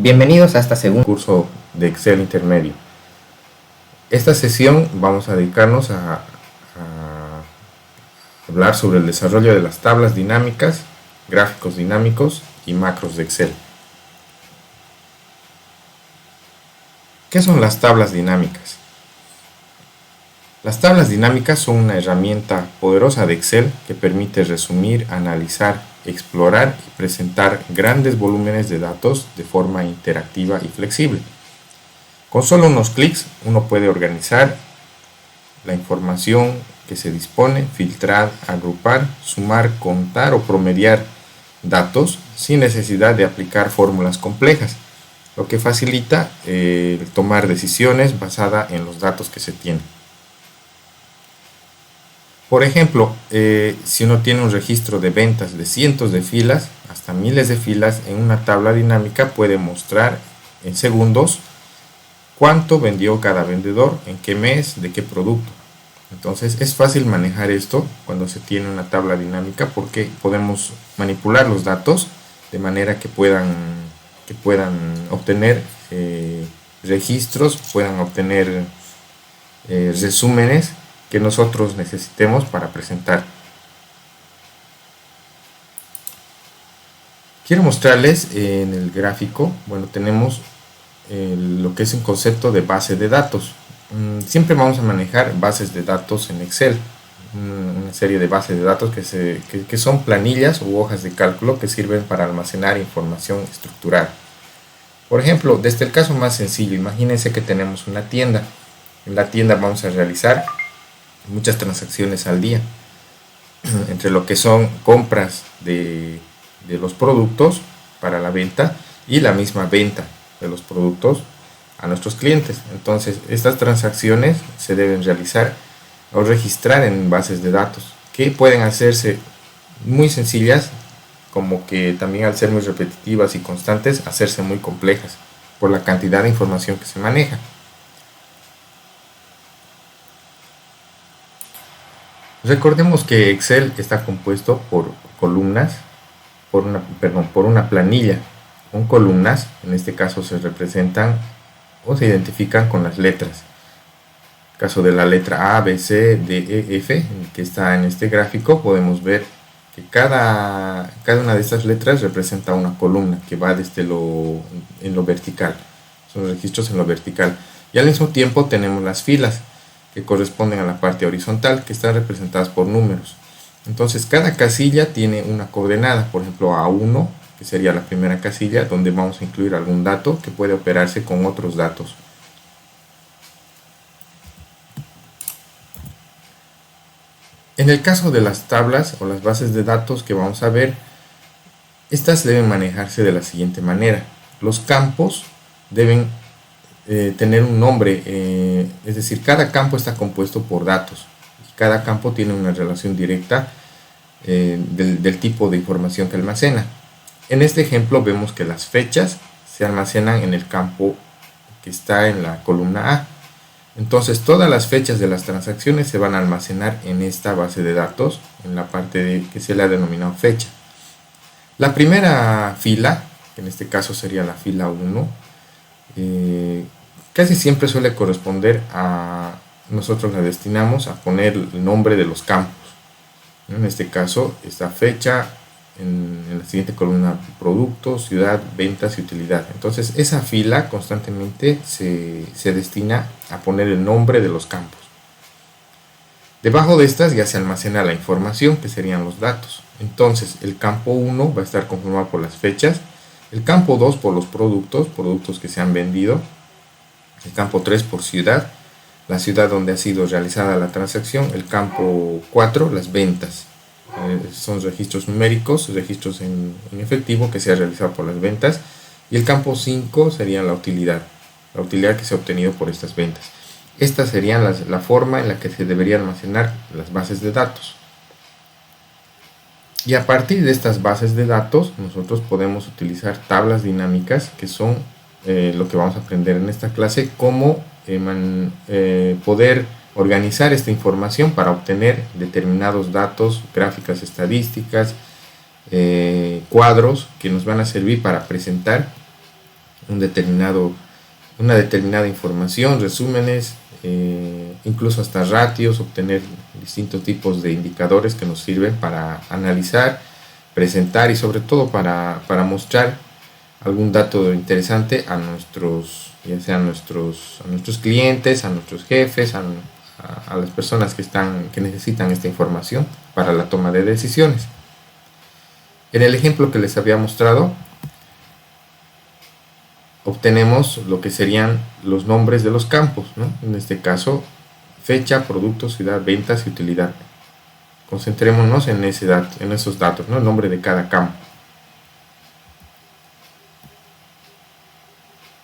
Bienvenidos a esta segunda curso de Excel intermedio. Esta sesión vamos a dedicarnos a hablar sobre el desarrollo de las tablas dinámicas, gráficos dinámicos y macros de Excel. ¿Qué son las tablas dinámicas? Las tablas dinámicas son una herramienta poderosa de Excel que permite resumir, analizar, explorar y presentar grandes volúmenes de datos de forma interactiva y flexible. Con solo unos clics uno puede organizar la información que se dispone, filtrar, agrupar, sumar, contar o promediar datos sin necesidad de aplicar fórmulas complejas, lo que facilita tomar decisiones basadas en los datos que se tienen. Por ejemplo, si uno tiene un registro de ventas de cientos de filas hasta miles de filas, en una tabla dinámica puede mostrar en segundos cuánto vendió cada vendedor, en qué mes, de qué producto. Entonces es fácil manejar esto cuando se tiene una tabla dinámica porque podemos manipular los datos de manera que puedan obtener registros, puedan obtener resúmenes que nosotros necesitemos para presentar. Quiero mostrarles en el gráfico, tenemos lo que es un concepto de base de datos. Siempre vamos a manejar bases de datos en Excel, una serie de bases de datos que son planillas u hojas de cálculo que sirven para almacenar información estructurada. Por ejemplo, desde el caso más sencillo, imagínense que tenemos una tienda. En la tienda vamos a realizar muchas transacciones al día, entre lo que son compras de los productos para la venta y la misma venta de los productos a nuestros clientes. Entonces estas transacciones se deben realizar o registrar en bases de datos que pueden hacerse muy sencillas, como que también al ser muy repetitivas y constantes hacerse muy complejas por la cantidad de información que se maneja. Recordemos que Excel está compuesto por columnas, por una planilla con columnas. En este caso se representan o se identifican con las letras. En el caso de la letra A, B, C, D, E, F, que está en este gráfico, podemos ver que cada una de estas letras representa una columna que va desde en lo vertical. Son registros en lo vertical. Y al mismo tiempo tenemos las filas, que corresponden a la parte horizontal, que están representadas por números. Entonces cada casilla tiene una coordenada, por ejemplo A1, que sería la primera casilla, donde vamos a incluir algún dato que puede operarse con otros datos. En el caso de las tablas o las bases de datos que vamos a ver, estas deben manejarse de la siguiente manera. Los campos deben tener un nombre, es decir, cada campo está compuesto por datos y cada campo tiene una relación directa del tipo de información que almacena. En este ejemplo vemos que las fechas se almacenan en el campo que está en la columna A. Entonces todas las fechas de las transacciones se van a almacenar en esta base de datos, en la parte que se le ha denominado fecha. La primera fila, que en este caso sería la fila 1, casi siempre suele corresponder nosotros la destinamos a poner el nombre de los campos. En este caso, esta fecha, en la siguiente columna, producto, ciudad, ventas y utilidad. Entonces esa fila constantemente se destina a poner el nombre de los campos. Debajo de estas ya se almacena la información, que serían los datos. Entonces el campo 1 va a estar conformado por las fechas, el campo 2 por los productos que se han vendido, el campo 3 por ciudad, la ciudad donde ha sido realizada la transacción, el campo 4 las ventas, son registros numéricos, registros en efectivo que se ha realizado por las ventas, y el campo 5 sería la utilidad que se ha obtenido por estas ventas. Estas serían la forma en la que se deberían almacenar las bases de datos. Y a partir de estas bases de datos nosotros podemos utilizar tablas dinámicas, que son lo que vamos a aprender en esta clase, cómo poder organizar esta información para obtener determinados datos, gráficas estadísticas, cuadros que nos van a servir para presentar una determinada información, resúmenes, incluso hasta ratios, obtener distintos tipos de indicadores que nos sirven para analizar, presentar y sobre todo para mostrar algún dato interesante a nuestros, ya sea a nuestros clientes, a nuestros jefes, a las personas que necesitan esta información para la toma de decisiones. En el ejemplo que les había mostrado, obtenemos lo que serían los nombres de los campos, ¿no? En este caso, fecha, producto, ciudad, ventas y utilidad. Concentrémonos en esos datos, ¿no? El nombre de cada campo.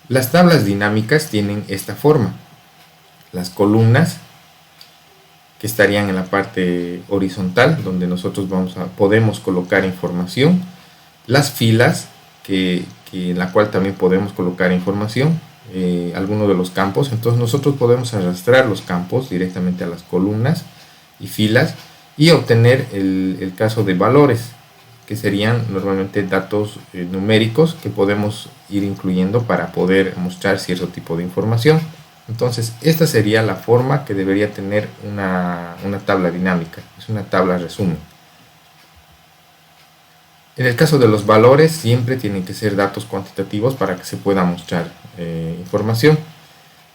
Las tablas dinámicas tienen esta forma. Las columnas, que estarían en la parte horizontal, donde nosotros podemos colocar información. Las filas, en la cual también podemos colocar información, algunos de los campos. Entonces nosotros podemos arrastrar los campos directamente a las columnas y filas y obtener el caso de valores, que serían normalmente datos numéricos que podemos ir incluyendo para poder mostrar cierto tipo de información. Entonces esta sería la forma que debería tener una tabla dinámica, es una tabla resumen. En el caso de los valores, siempre tienen que ser datos cuantitativos para que se pueda mostrar información.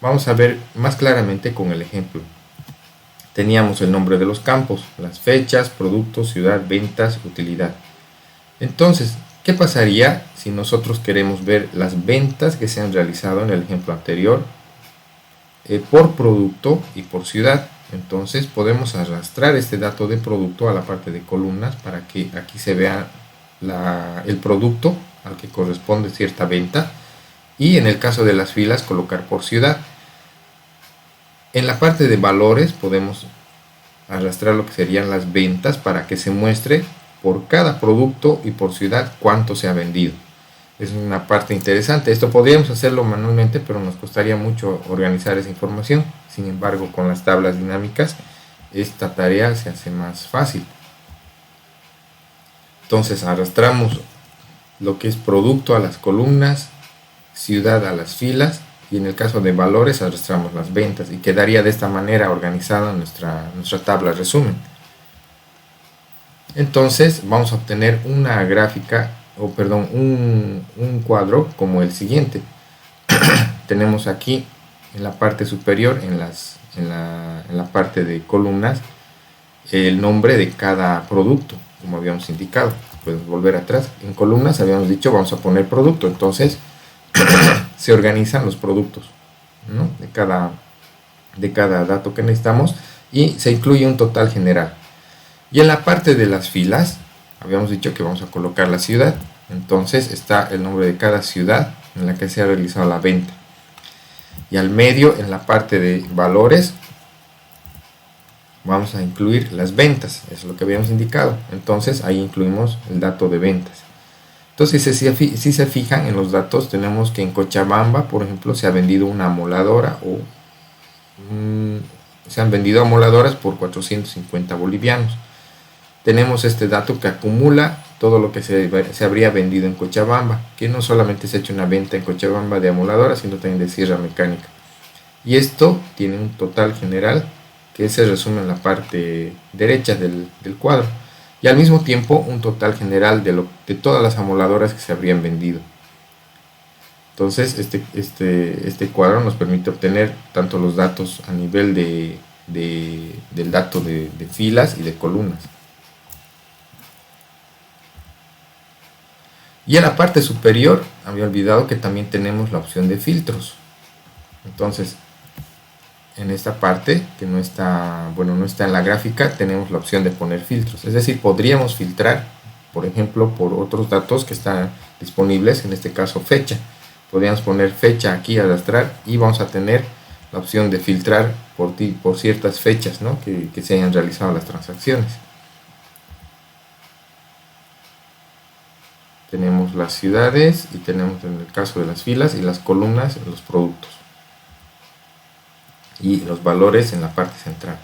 Vamos a ver más claramente con el ejemplo. Teníamos el nombre de los campos, las fechas, productos, ciudad, ventas, utilidad. Entonces, ¿qué pasaría si nosotros queremos ver las ventas que se han realizado en el ejemplo anterior por producto y por ciudad? Entonces podemos arrastrar este dato de producto a la parte de columnas para que aquí se vea el producto al que corresponde cierta venta, y en el caso de las filas colocar por ciudad. En la parte de valores podemos arrastrar lo que serían las ventas para que se muestre por cada producto y por ciudad cuánto se ha vendido. Es una parte interesante. Esto podríamos hacerlo manualmente, pero nos costaría mucho organizar esa información. Sin embargo, con las tablas dinámicas esta tarea se hace más fácil. Entonces arrastramos lo que es producto a las columnas, ciudad a las filas, y en el caso de valores arrastramos las ventas, y quedaría de esta manera organizada nuestra tabla resumen. Entonces vamos a obtener una gráfica, un cuadro como el siguiente. Tenemos aquí en la parte superior, en la parte de columnas, el nombre de cada producto, como habíamos indicado. Puedes volver atrás. En columnas habíamos dicho vamos a poner producto, entonces se organizan los productos, ¿no? de cada dato que necesitamos, y se incluye un total general. Y en la parte de las filas habíamos dicho que vamos a colocar la ciudad, entonces está el nombre de cada ciudad en la que se ha realizado la venta. Y al medio, en la parte de valores, vamos a incluir las ventas, es lo que habíamos indicado. Entonces ahí incluimos el dato de ventas. Entonces si se fijan en los datos, tenemos que en Cochabamba, por ejemplo, se ha vendido una amoladora, o se han vendido amoladoras por 450 bolivianos. Tenemos este dato que acumula todo lo que se habría vendido en Cochabamba, que no solamente se ha hecho una venta en Cochabamba de amoladoras, sino también de sierra mecánica. Y esto tiene un total general que se resume en la parte derecha del cuadro, y al mismo tiempo un total general de todas las amoladoras que se habrían vendido. Entonces este cuadro nos permite obtener tanto los datos a nivel del dato de filas y de columnas. Y en la parte superior había olvidado que también tenemos la opción de filtros. Entonces en esta parte, que no está en la gráfica, tenemos la opción de poner filtros. Es decir, podríamos filtrar, por ejemplo, por otros datos que están disponibles, en este caso fecha. Podríamos poner fecha aquí, arrastrar, y vamos a tener la opción de filtrar por ciertas fechas, ¿no? que se hayan realizado las transacciones. Tenemos las ciudades y tenemos, en el caso de las filas y las columnas, los productos. Y los valores en la parte central.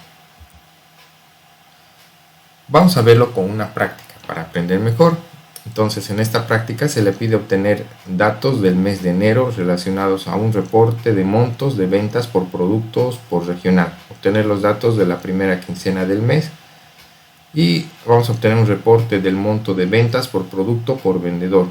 Vamos a verlo con una práctica para aprender mejor. Entonces, en esta práctica se le pide obtener datos del mes de enero relacionados a un reporte de montos de ventas por productos por regional. Obtener los datos de la primera quincena del mes y vamos a obtener un reporte del monto de ventas por producto por vendedor.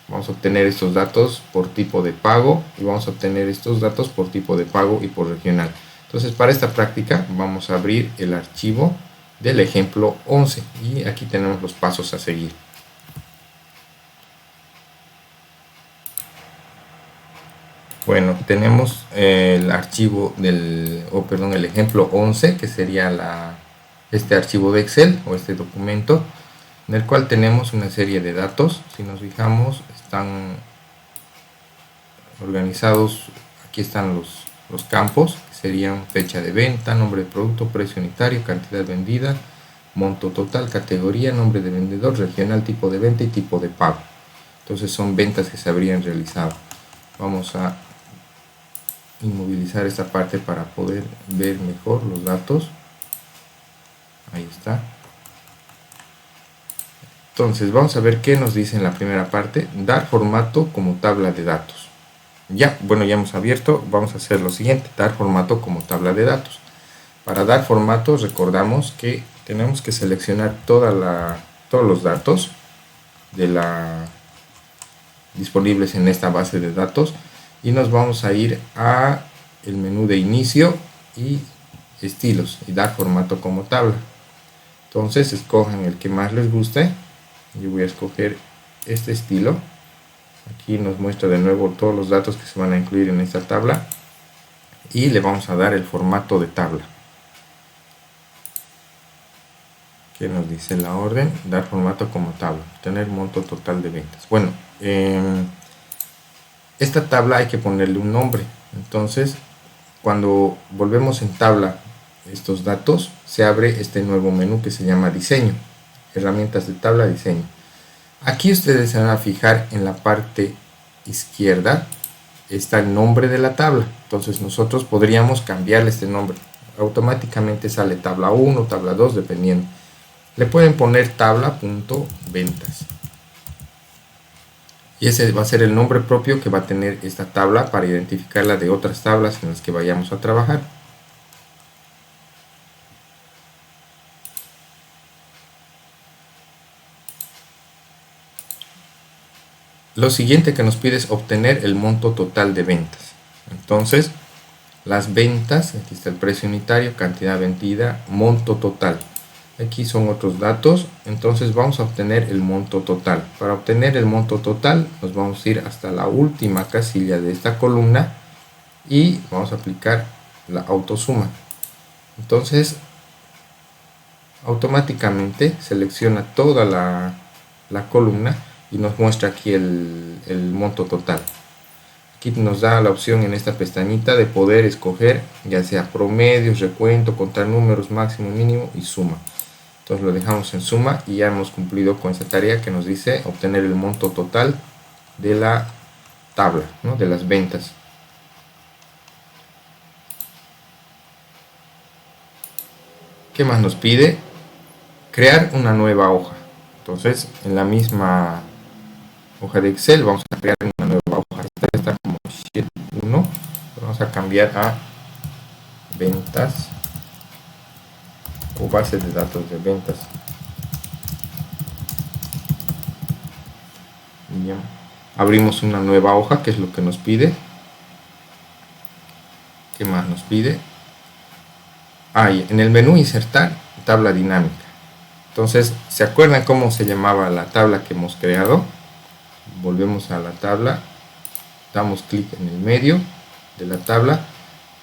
Vamos a obtener estos datos por tipo de pago y vamos a obtener estos datos por tipo de pago y por regional. Entonces, para esta práctica vamos a abrir el archivo del ejemplo 11 y aquí tenemos los pasos a seguir. Bueno, tenemos el archivo el ejemplo 11, que sería este archivo de Excel o este documento, en el cual tenemos una serie de datos. Si nos fijamos, están organizados, aquí están los campos, que serían fecha de venta, nombre de producto, precio unitario, cantidad vendida, monto total, categoría, nombre de vendedor, regional, tipo de venta y tipo de pago. Entonces son ventas que se habrían realizado. Vamos a inmovilizar esta parte para poder ver mejor los datos. Ahí está. Entonces vamos a ver qué nos dice en la primera parte: dar formato como tabla de datos. Ya hemos abierto. Vamos a hacer lo siguiente: dar formato como tabla de datos. Para dar formato, recordamos que tenemos que seleccionar todos los datos disponibles en esta base de datos y nos vamos a ir a el menú de inicio y estilos y dar formato como tabla. Entonces escojan el que más les guste. Yo voy a escoger este estilo. Aquí nos muestra de nuevo todos los datos que se van a incluir en esta tabla y le vamos a dar el formato de tabla. ¿Qué nos dice la orden? Dar formato como tabla, tener monto total de ventas. Bueno, esta tabla hay que ponerle un nombre. Entonces, cuando volvemos en tabla estos datos, se abre este nuevo menú que se llama diseño, herramientas de tabla, diseño. Aquí ustedes se van a fijar en la parte izquierda está el nombre de la tabla. Entonces nosotros podríamos cambiarle este nombre. Automáticamente sale tabla 1, tabla 2, dependiendo. Le pueden poner tabla.ventas. Y ese va a ser el nombre propio que va a tener esta tabla para identificarla de otras tablas en las que vayamos a trabajar. Lo siguiente que nos pide es obtener el monto total de ventas. Entonces, las ventas, aquí está el precio unitario, cantidad vendida, monto total. Aquí son otros datos, entonces vamos a obtener el monto total. Para obtener el monto total nos vamos a ir hasta la última casilla de esta columna y vamos a aplicar la autosuma. Entonces automáticamente selecciona toda la columna y nos muestra aquí el monto total. Aquí nos da la opción en esta pestañita de poder escoger ya sea promedios, recuento, contar números, máximo, mínimo y suma. Entonces lo dejamos en suma y ya hemos cumplido con esta tarea que nos dice obtener el monto total de la tabla, ¿no? De las ventas. ¿Qué más nos pide? Crear una nueva hoja. Entonces en la misma hoja de Excel vamos a crear una nueva hoja. Esta está como sheet 1. Vamos a cambiar a ventas o base de datos de ventas. Bien. Abrimos una nueva hoja, que es lo que nos pide. ¿Qué más nos pide? En el menú insertar tabla dinámica. Entonces, ¿se acuerdan cómo se llamaba la tabla que hemos creado? Volvemos a la tabla, damos clic en el medio de la tabla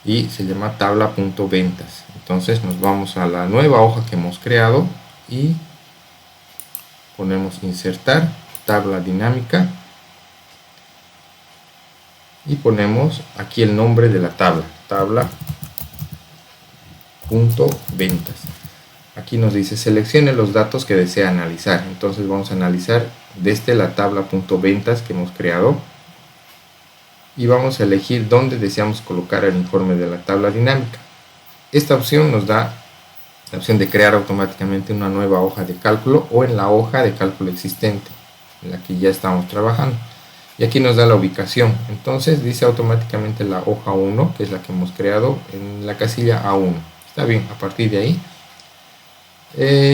y se llama tabla.ventas. Entonces nos vamos a la nueva hoja que hemos creado y ponemos insertar tabla dinámica y ponemos aquí el nombre de la tabla, tabla.ventas. Aquí nos dice seleccione los datos que desea analizar. Entonces vamos a analizar desde la tabla.ventas que hemos creado y vamos a elegir dónde deseamos colocar el informe de la tabla dinámica. Esta opción nos da la opción de crear automáticamente una nueva hoja de cálculo o en la hoja de cálculo existente. en la que ya estamos trabajando. Y aquí nos da la ubicación. Entonces dice automáticamente la hoja 1, que es la que hemos creado, en la casilla A1. Está bien, a partir de ahí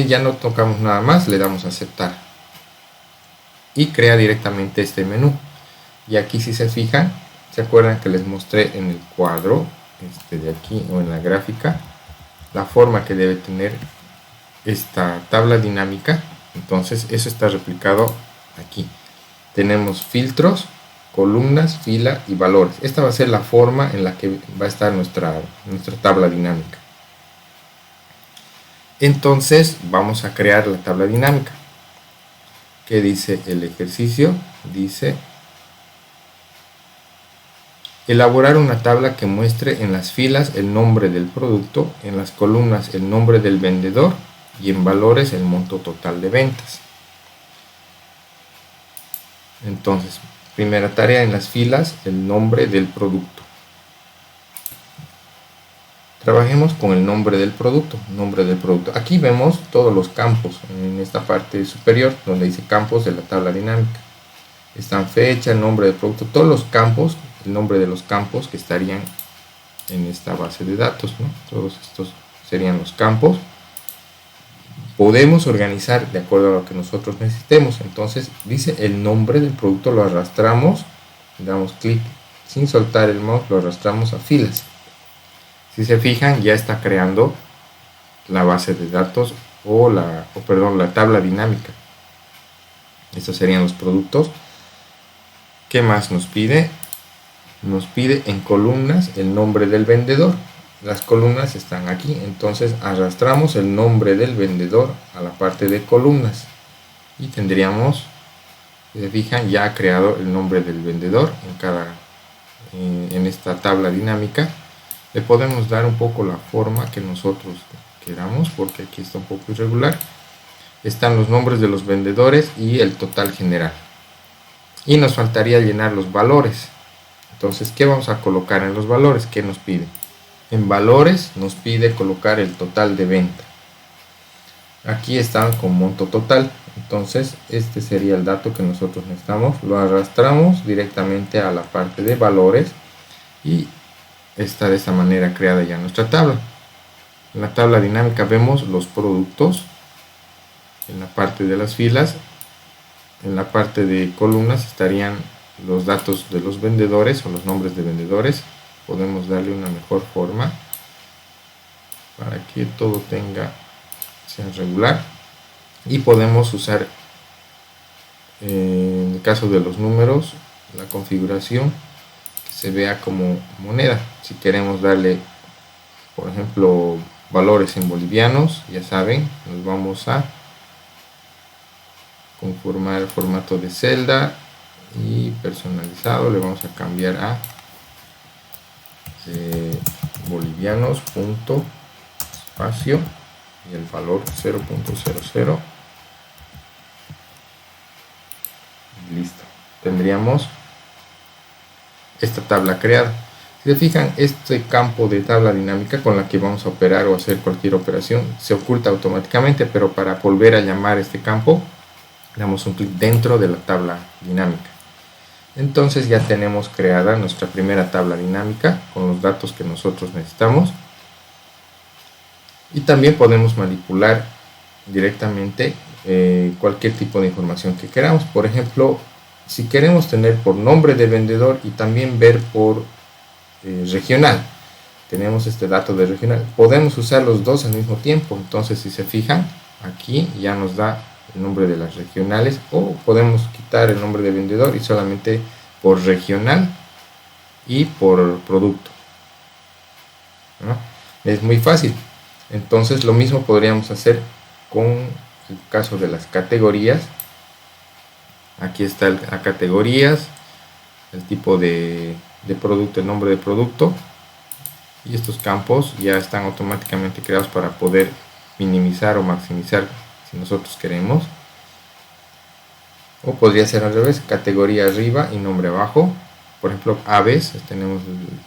ya no tocamos nada más, le damos a aceptar. Y crea directamente este menú. Y aquí, si se fijan, se acuerdan que les mostré en el cuadro de aquí, o en la gráfica, la forma que debe tener esta tabla dinámica. Entonces eso está replicado aquí. Tenemos filtros, columnas, fila y valores. Esta va a ser la forma en la que va a estar nuestra tabla dinámica. Entonces vamos a crear la tabla dinámica. ¿Qué dice el ejercicio? Dice: elaborar una tabla que muestre en las filas el nombre del producto, en las columnas el nombre del vendedor y en valores el monto total de ventas. Entonces, primera tarea, en las filas el nombre del producto. Trabajemos con el nombre del producto. Aquí vemos todos los campos en esta parte superior donde dice campos de la tabla dinámica. Están fecha, nombre del producto, todos los campos, el nombre de los campos que estarían en esta base de datos, ¿no? Todos estos serían los campos. Podemos organizar de acuerdo a lo que nosotros necesitemos. Entonces dice el nombre del producto, lo arrastramos, damos clic sin soltar el mouse, lo arrastramos a filas. Si se fijan, ya está creando la base de datos la tabla dinámica. Estos serían los productos. ¿Qué más nos pide? Nos pide en columnas el nombre del vendedor. Las columnas están aquí, entonces arrastramos el nombre del vendedor a la parte de columnas y tendríamos, si se fijan, ya ha creado el nombre del vendedor en esta tabla dinámica. Le podemos dar un poco la forma que nosotros queramos, porque aquí está un poco irregular. Están los nombres de los vendedores y el total general. Y nos faltaría llenar los valores. Entonces, ¿qué vamos a colocar en los valores? ¿Qué nos pide? En valores nos pide colocar el total de venta. Aquí están con monto total. Entonces, este sería el dato que nosotros necesitamos. Lo arrastramos directamente a la parte de valores y está de esta manera creada ya nuestra tabla. En la tabla dinámica vemos los productos en la parte de las filas. En la parte de columnas estarían los datos de los vendedores o los nombres de vendedores. Podemos darle una mejor forma para que todo sea regular, y podemos usar, en el caso de los números, la configuración que se vea como moneda. Si queremos darle, por ejemplo, valores en bolivianos, ya saben, nos vamos a conformar el formato de celda y personalizado. Le vamos a cambiar a bolivianos punto espacio y el valor 0.00. Listo, tendríamos esta tabla creada. Si se fijan, este campo de tabla dinámica con la que vamos a operar o hacer cualquier operación se oculta automáticamente, pero para volver a llamar este campo damos un clic dentro de la tabla dinámica. Entonces ya tenemos creada nuestra primera tabla dinámica con los datos que nosotros necesitamos, y también podemos manipular directamente cualquier tipo de información que queramos. Por ejemplo, si queremos tener por nombre de vendedor y también ver por regional, tenemos este dato de regional, podemos usar los dos al mismo tiempo. Entonces, si se fijan, aquí ya nos da el nombre de las regionales, o podemos quitar el nombre de vendedor y solamente por regional y por producto, ¿no? Es muy fácil. Entonces lo mismo podríamos hacer con el caso de las categorías. Aquí está la categorías, el tipo de producto, el nombre de producto, y estos campos ya están automáticamente creados para poder minimizar o maximizar si nosotros queremos. O podría ser al revés, categoría arriba y nombre abajo. Por ejemplo, aves, tenemos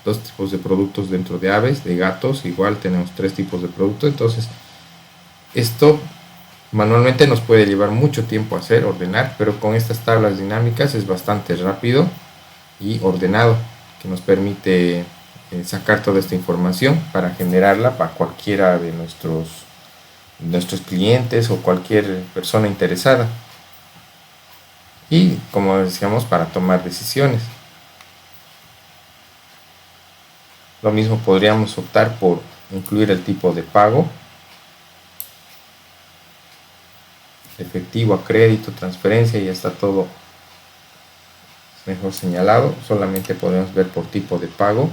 dos tipos de productos dentro de aves. De gatos igual tenemos tres tipos de productos. Entonces esto Manualmente nos puede llevar mucho tiempo hacer, ordenar, pero con estas tablas dinámicas es bastante rápido y ordenado, que nos permite sacar toda esta información para generarla para cualquiera de nuestros clientes o cualquier persona interesada. Y como decíamos, para tomar decisiones. Lo mismo podríamos optar por incluir el tipo de pago, efectivo a crédito, transferencia, ya está todo mejor señalado. Solamente podemos ver por tipo de pago.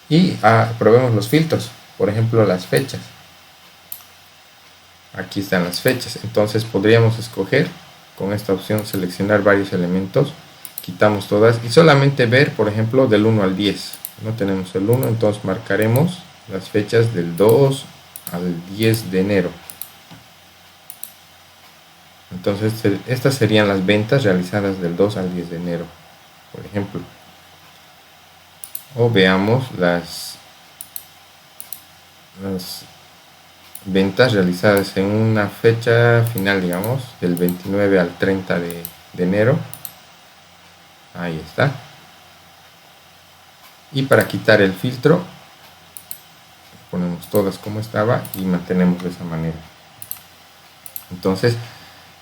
Y probemos los filtros, por ejemplo las fechas. Aquí están las fechas, entonces podríamos escoger con esta opción seleccionar varios elementos, quitamos todas y solamente ver, por ejemplo, del 1 al 10. No tenemos el 1, entonces marcaremos las fechas del 2 al 10 de enero. Entonces estas serían las ventas realizadas del 2 al 10 de enero, por ejemplo. O veamos las ventas realizadas en una fecha final, digamos, del 29 al 30 de enero. Ahí está. Y para quitar el filtro, ponemos todas como estaba y mantenemos de esa manera. Entonces,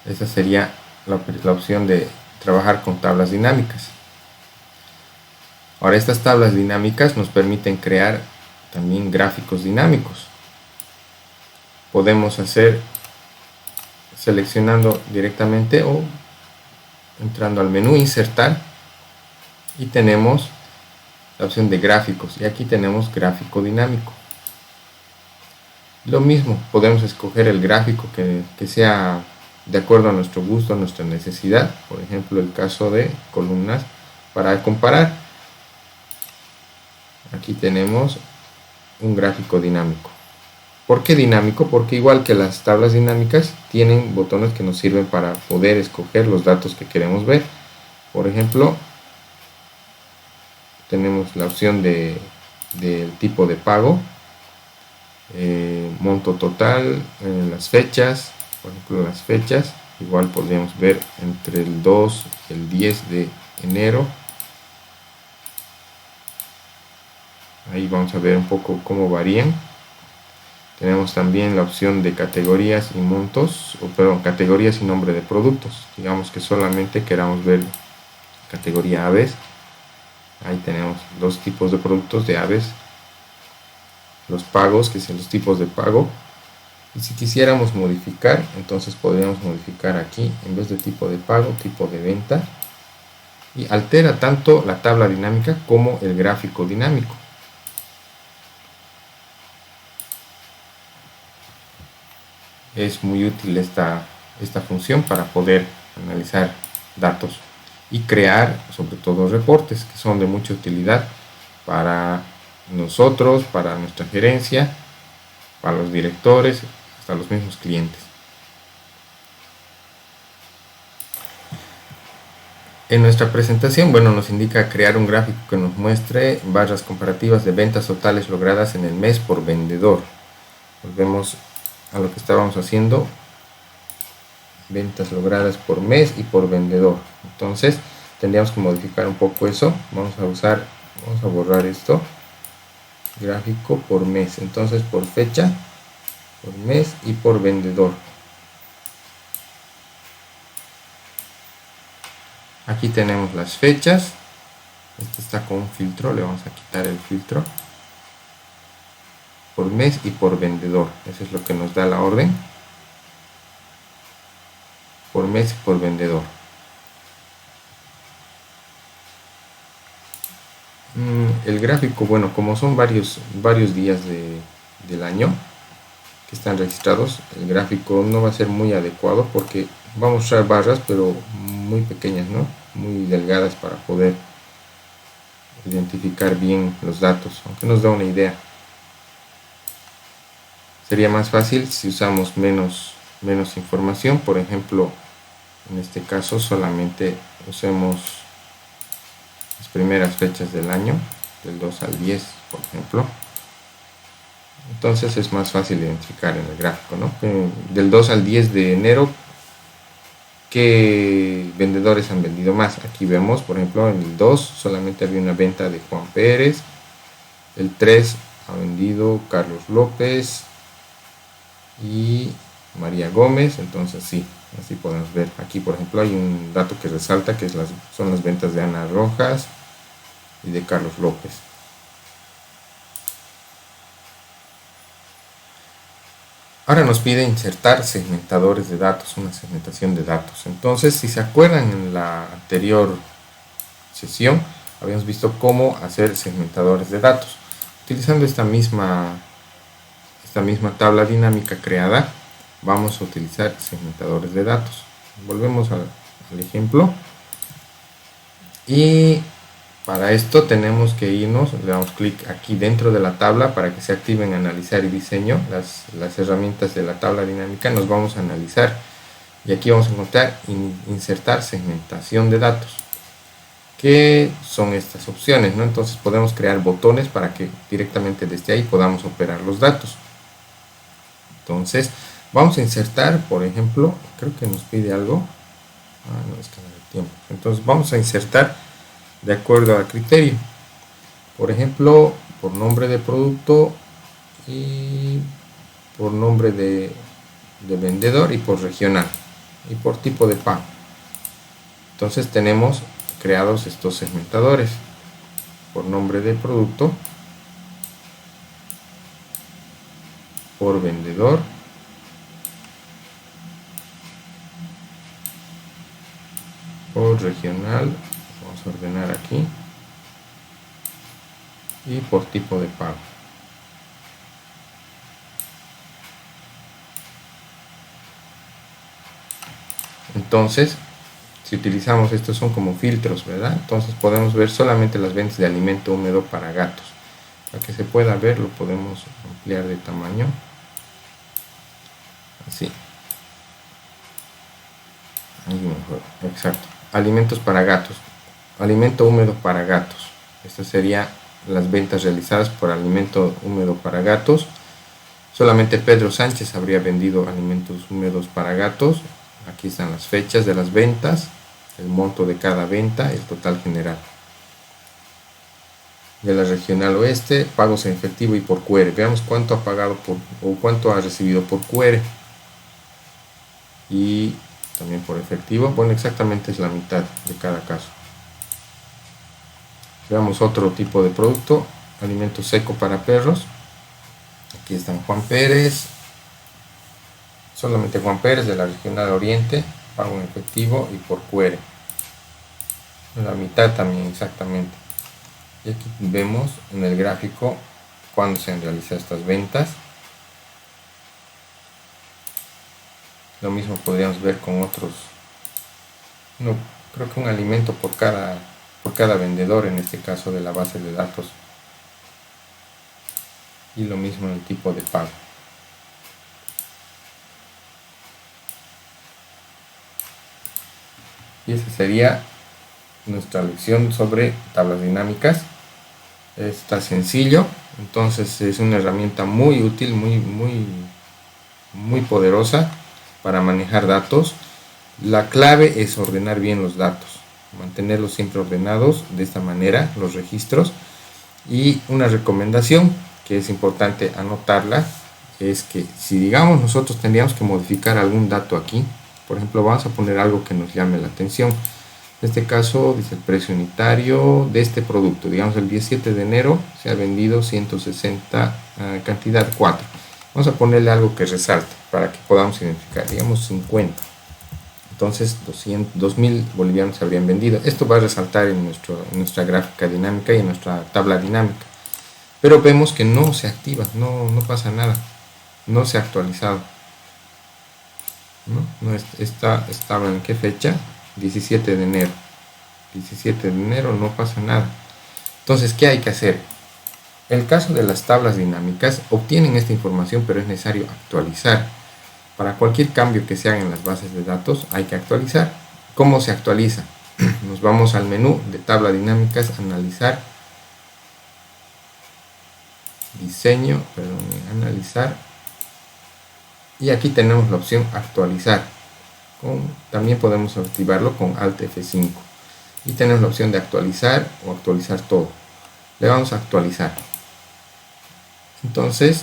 esa sería la opción de trabajar con tablas dinámicas. Ahora, estas tablas dinámicas nos permiten crear también gráficos dinámicos. Podemos hacer seleccionando directamente o entrando al menú insertar y tenemos la opción de gráficos y aquí tenemos gráfico dinámico. Lo mismo, podemos escoger el gráfico que sea de acuerdo a nuestro gusto, a nuestra necesidad. Por ejemplo, el caso de columnas para comparar. Aquí tenemos un gráfico dinámico. ¿Por qué dinámico? Porque igual que las tablas dinámicas tienen botones que nos sirven para poder escoger los datos que queremos ver. Por ejemplo, tenemos la opción del tipo de pago, monto total, las fechas. Por ejemplo, las fechas igual podríamos ver entre el 2 y el 10 de enero. Ahí vamos a ver un poco cómo varían. Tenemos también la opción de categorías y montos, categorías y nombre de productos. Digamos que solamente queramos ver categoría aves. Ahí tenemos dos tipos de productos de aves. Los pagos, que son los tipos de pago. Y si quisiéramos modificar, entonces podríamos modificar aquí, en vez de tipo de pago, tipo de venta. Y altera tanto la tabla dinámica como el gráfico dinámico. Es muy útil esta función para poder analizar datos y crear sobre todo reportes que son de mucha utilidad para nosotros, para nuestra gerencia, para los directores, hasta los mismos clientes. En nuestra presentación, nos indica crear un gráfico que nos muestre barras comparativas de ventas totales logradas en el mes por vendedor. Volvemos a lo que estábamos haciendo, ventas logradas por mes y por vendedor. Entonces tendríamos que modificar un poco eso. Vamos a borrar esto, gráfico por mes, entonces por fecha, por mes y por vendedor. Aquí tenemos las fechas. Este está con un filtro, le vamos a quitar el filtro. Por mes y por vendedor, eso es lo que nos da la orden. Por mes y por vendedor. El gráfico, como son varios días del año que están registrados, el gráfico no va a ser muy adecuado porque va a mostrar barras pero muy pequeñas, muy delgadas para poder identificar bien los datos, aunque nos da una idea. Sería más fácil si usamos menos información. Por ejemplo, en este caso solamente usemos las primeras fechas del año, del 2 al 10, por ejemplo. Entonces es más fácil identificar en el gráfico, ¿no? Del 2 al 10 de enero, ¿qué vendedores han vendido más? Aquí vemos, por ejemplo, en el 2 solamente había una venta de Juan Pérez. El 3 ha vendido Carlos López y María Gómez. Entonces sí, así podemos ver. Aquí, por ejemplo, hay un dato que resalta que son las ventas de Ana Rojas y de Carlos López. Ahora nos pide insertar segmentadores de datos, una segmentación de datos. Entonces, si se acuerdan en la anterior sesión, habíamos visto cómo hacer segmentadores de datos. Utilizando esta misma tabla dinámica creada, vamos a utilizar segmentadores de datos. Volvemos al ejemplo. Y para esto tenemos que irnos, le damos clic aquí dentro de la tabla para que se activen analizar y diseño, las herramientas de la tabla dinámica. Nos vamos a analizar y aquí vamos a encontrar insertar segmentación de datos. ¿Qué son estas opciones, ¿no? Entonces podemos crear botones para que directamente desde ahí podamos operar los datos. Entonces vamos a insertar, por ejemplo, creo que nos pide algo. No, es que no hay tiempo. Entonces vamos a insertar de acuerdo al criterio, por ejemplo, por nombre de producto y por nombre de vendedor y por regional y por tipo de pago. Entonces tenemos creados estos segmentadores por nombre de producto, por vendedor, por regional, vamos a ordenar aquí, y por tipo de pago. Entonces, si utilizamos estos son como filtros, ¿verdad? Entonces podemos ver solamente las ventas de alimento húmedo para gatos. Para que se pueda ver, lo podemos ampliar de tamaño. Así. Ahí mejor. Exacto. Alimentos para gatos. Alimento húmedo para gatos. Estas serían las ventas realizadas por alimento húmedo para gatos. Solamente Pedro Sánchez habría vendido alimentos húmedos para gatos. Aquí están las fechas de las ventas, el monto de cada venta, el total general. De la regional oeste, pagos en efectivo y por QR. Veamos cuánto ha pagado o cuánto ha recibido por QR. Y también por efectivo. Bueno, exactamente es la mitad de cada caso. Veamos otro tipo de producto, alimento seco para perros. Aquí están Juan Pérez, solamente Juan Pérez de la regional oriente, pago en efectivo y por QR. La mitad también exactamente. Y aquí vemos en el gráfico cuándo se han realizado estas ventas. Lo mismo podríamos ver con otros. No, creo que un alimento por cada vendedor, en este caso de la base de datos. Y lo mismo en el tipo de pago. Y esa sería nuestra lección sobre tablas dinámicas. Está sencillo, entonces es una herramienta muy útil, muy poderosa para manejar datos. La clave es ordenar bien los datos, mantenerlos siempre ordenados de esta manera, los registros. Y una recomendación que es importante anotarla es que si digamos nosotros tendríamos que modificar algún dato aquí, por ejemplo vamos a poner algo que nos llame la atención. En este caso dice el precio unitario de este producto, digamos el 17 de enero se ha vendido 160, cantidad 4. Vamos a ponerle algo que resalte para que podamos identificar, digamos 50. Entonces 2.000 bolivianos se habrían vendido. Esto va a resaltar en nuestra gráfica dinámica y en nuestra tabla dinámica. Pero vemos que no se activa, no pasa nada, no se ha actualizado. No estaba en qué fecha, 17 de enero. 17 de enero no pasa nada. Entonces, ¿qué hay que hacer? En el caso de las tablas dinámicas, obtienen esta información, pero es necesario actualizar. Para cualquier cambio que se haga en las bases de datos, hay que actualizar. ¿Cómo se actualiza? Nos vamos al menú de tabla dinámicas, analizar, diseño, perdón, analizar, y aquí tenemos la opción actualizar. También podemos activarlo con Alt F5 y tenemos la opción de actualizar o actualizar todo. Le vamos a actualizar. Entonces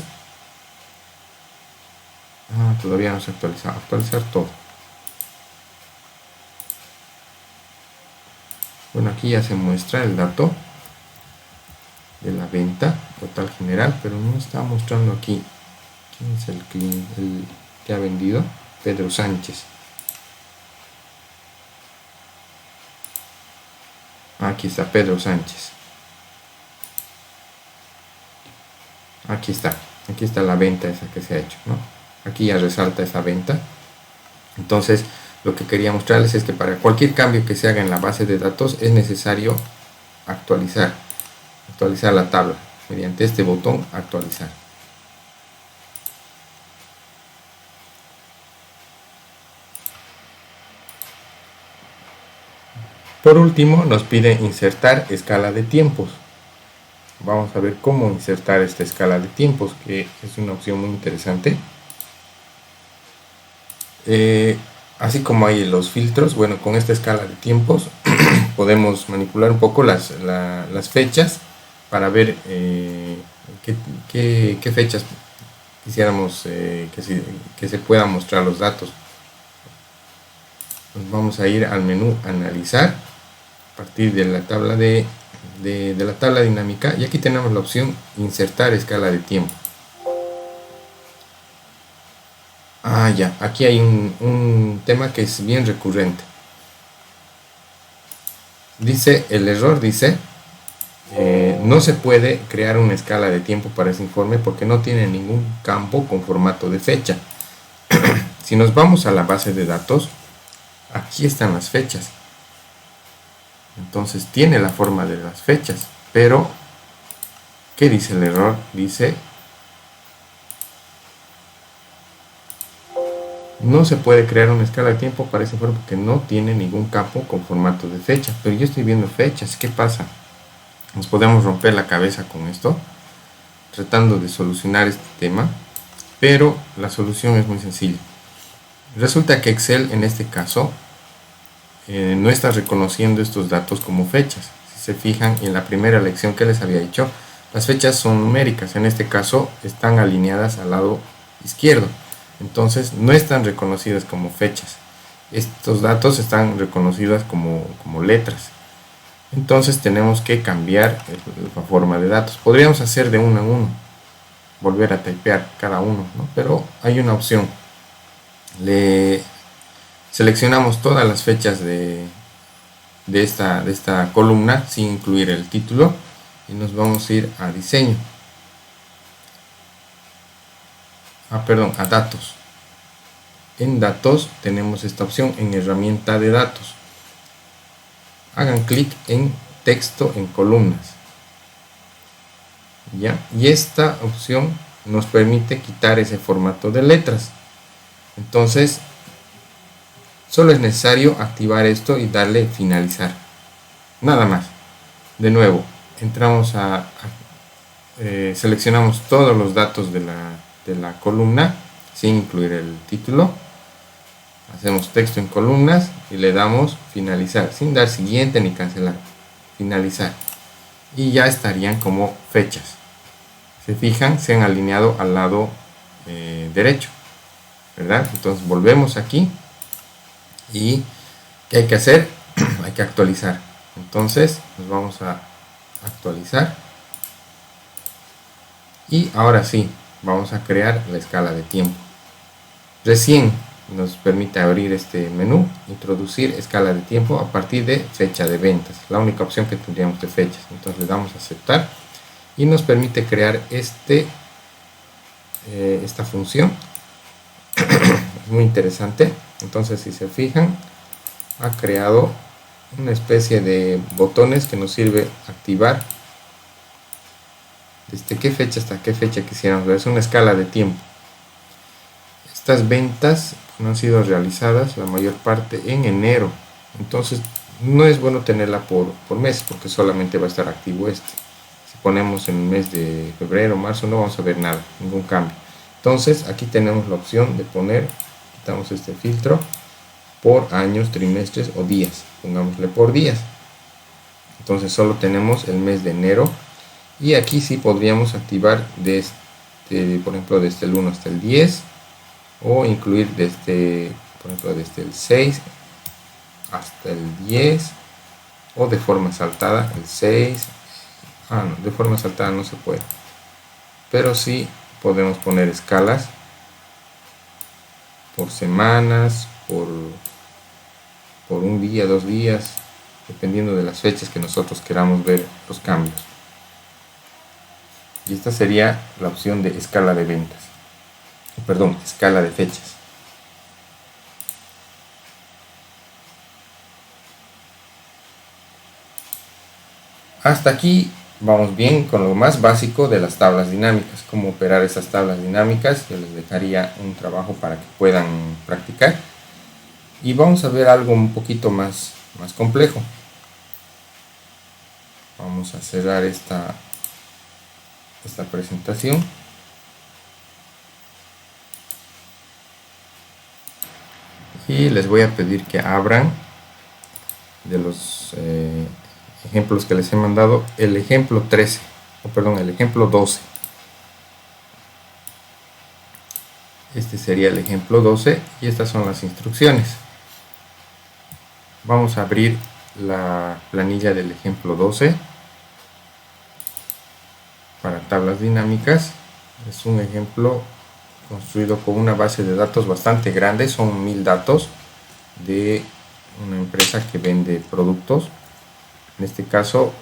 todavía no se ha actualizado. Actualizar todo. Bueno, aquí ya se muestra el dato de la venta total general, pero no está mostrando aquí quién es el cliente, el que ha vendido. Pedro Sánchez. Aquí está Pedro Sánchez. Aquí está la venta esa que se ha hecho, ¿no? Aquí ya resalta esa venta. Entonces, lo que quería mostrarles es que para cualquier cambio que se haga en la base de datos es necesario actualizar la tabla mediante este botón actualizar. Por último, nos pide insertar escala de tiempos. Vamos a ver cómo insertar esta escala de tiempos, que es una opción muy interesante. Así como hay los filtros, bueno, con esta escala de tiempos podemos manipular un poco las fechas para ver qué fechas quisiéramos que se puedan mostrar los datos. Nos vamos a ir al menú analizar a partir de la tabla de la tabla dinámica, y aquí tenemos la opción insertar escala de tiempo. Ya, aquí hay un tema que es bien recurrente. Dice, el error dice, no se puede crear una escala de tiempo para ese informe porque no tiene ningún campo con formato de fecha. Si nos vamos a la base de datos, aquí están las fechas. Entonces tiene la forma de las fechas, pero ¿qué dice el error? Dice, no se puede crear una escala de tiempo para ese informe porque no tiene ningún campo con formato de fecha. Pero yo estoy viendo fechas, ¿qué pasa? Nos podemos romper la cabeza con esto, tratando de solucionar este tema, pero la solución es muy sencilla. Resulta que Excel en este caso no está reconociendo estos datos como fechas. Si se fijan en la primera lección que les había dicho, las fechas son numéricas, en este caso están alineadas al lado izquierdo, entonces no están reconocidas como fechas. Estos datos están reconocidos como letras. Entonces tenemos que cambiar la forma de datos. Podríamos hacer de uno en uno, volver a typear cada uno, ¿no? Pero hay una opción. Seleccionamos todas las fechas de esta columna sin incluir el título y nos vamos a ir a diseño, a datos. En datos tenemos esta opción en herramienta de datos. Hagan clic en texto en columnas, ¿ya? Y esta opción nos permite quitar ese formato de letras. Entonces solo es necesario activar esto y darle finalizar, nada más. De nuevo, entramos seleccionamos todos los datos de la columna sin incluir el título, hacemos texto en columnas y le damos finalizar, sin dar siguiente ni cancelar, finalizar, y ya estarían como fechas. Se fijan, se han alineado al lado derecho, ¿verdad? Entonces volvemos aquí y ¿qué hay que hacer? Hay que actualizar. Entonces nos vamos a actualizar y ahora sí vamos a crear la escala de tiempo. Recién nos permite abrir este menú, introducir escala de tiempo a partir de fecha de ventas, la única opción que tendríamos de fechas. Entonces le damos a aceptar y nos permite crear esta función. Es muy interesante. Entonces, si se fijan, ha creado una especie de botones que nos sirve activar desde qué fecha hasta qué fecha quisiéramos ver. Es una escala de tiempo. Estas ventas no han sido realizadas la mayor parte en enero, entonces no es bueno tenerla por mes porque solamente va a estar activo este. Si ponemos en el mes de febrero, marzo, no vamos a ver nada, ningún cambio. Entonces aquí tenemos la opción de poner, quitamos este filtro, por años, trimestres o días. Pongámosle por días. Entonces solo tenemos el mes de enero. Y aquí sí podríamos activar desde, por ejemplo, desde el 1 hasta el 10. O incluir desde, por ejemplo, desde el 6 hasta el 10. O de forma saltada el 6. No, de forma saltada no se puede. Pero sí podemos poner escalas por semanas, por un día, 2 días, dependiendo de las fechas que nosotros queramos ver los cambios. Y esta sería la opción de escala de ventas, perdón, escala de fechas. Hasta aquí vamos bien con lo más básico de las tablas dinámicas, cómo operar esas tablas dinámicas. Yo les dejaría un trabajo para que puedan practicar. Y vamos a ver algo un poquito más complejo. Vamos a cerrar esta presentación. Y les voy a pedir que abran de los ejemplos que les he mandado el ejemplo 13, o perdón, el ejemplo 12. Este sería el ejemplo 12 y estas son las instrucciones. Vamos a abrir la planilla del ejemplo 12 para tablas dinámicas. Es un ejemplo construido con una base de datos bastante grande, son 1000 datos de una empresa que vende productos, en este caso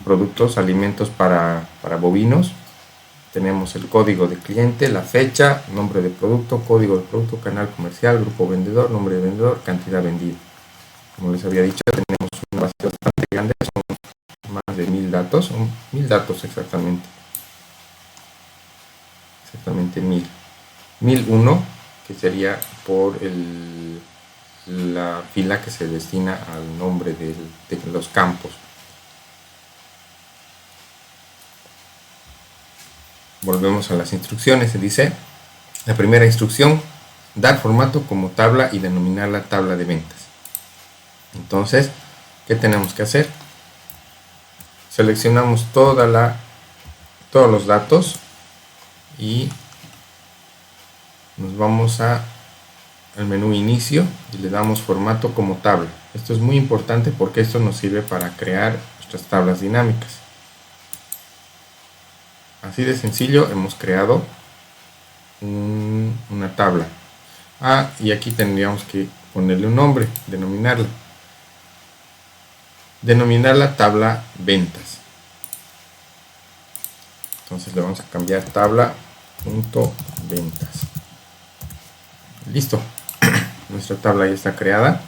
productos, alimentos para bovinos. Tenemos el código de cliente, la fecha, nombre de producto, código de producto, canal comercial, grupo vendedor, nombre de vendedor, cantidad vendida. Como les había dicho, tenemos una base bastante grande, son más de 1000 datos, son 1000 datos exactamente 1000. 1001, que sería por la fila que se destina al nombre de los campos. Volvemos a las instrucciones. Se dice, la primera instrucción, dar formato como tabla y denominar la tabla de ventas. Entonces, ¿qué tenemos que hacer? Seleccionamos todos los datos y nos vamos al menú inicio y le damos formato como tabla. Esto es muy importante porque esto nos sirve para crear nuestras tablas dinámicas. Así de sencillo hemos creado una tabla. Y aquí tendríamos que ponerle un nombre, denominarla. Denominar la tabla ventas. Entonces le vamos a cambiar tabla.ventas. Listo. Nuestra tabla ya está creada.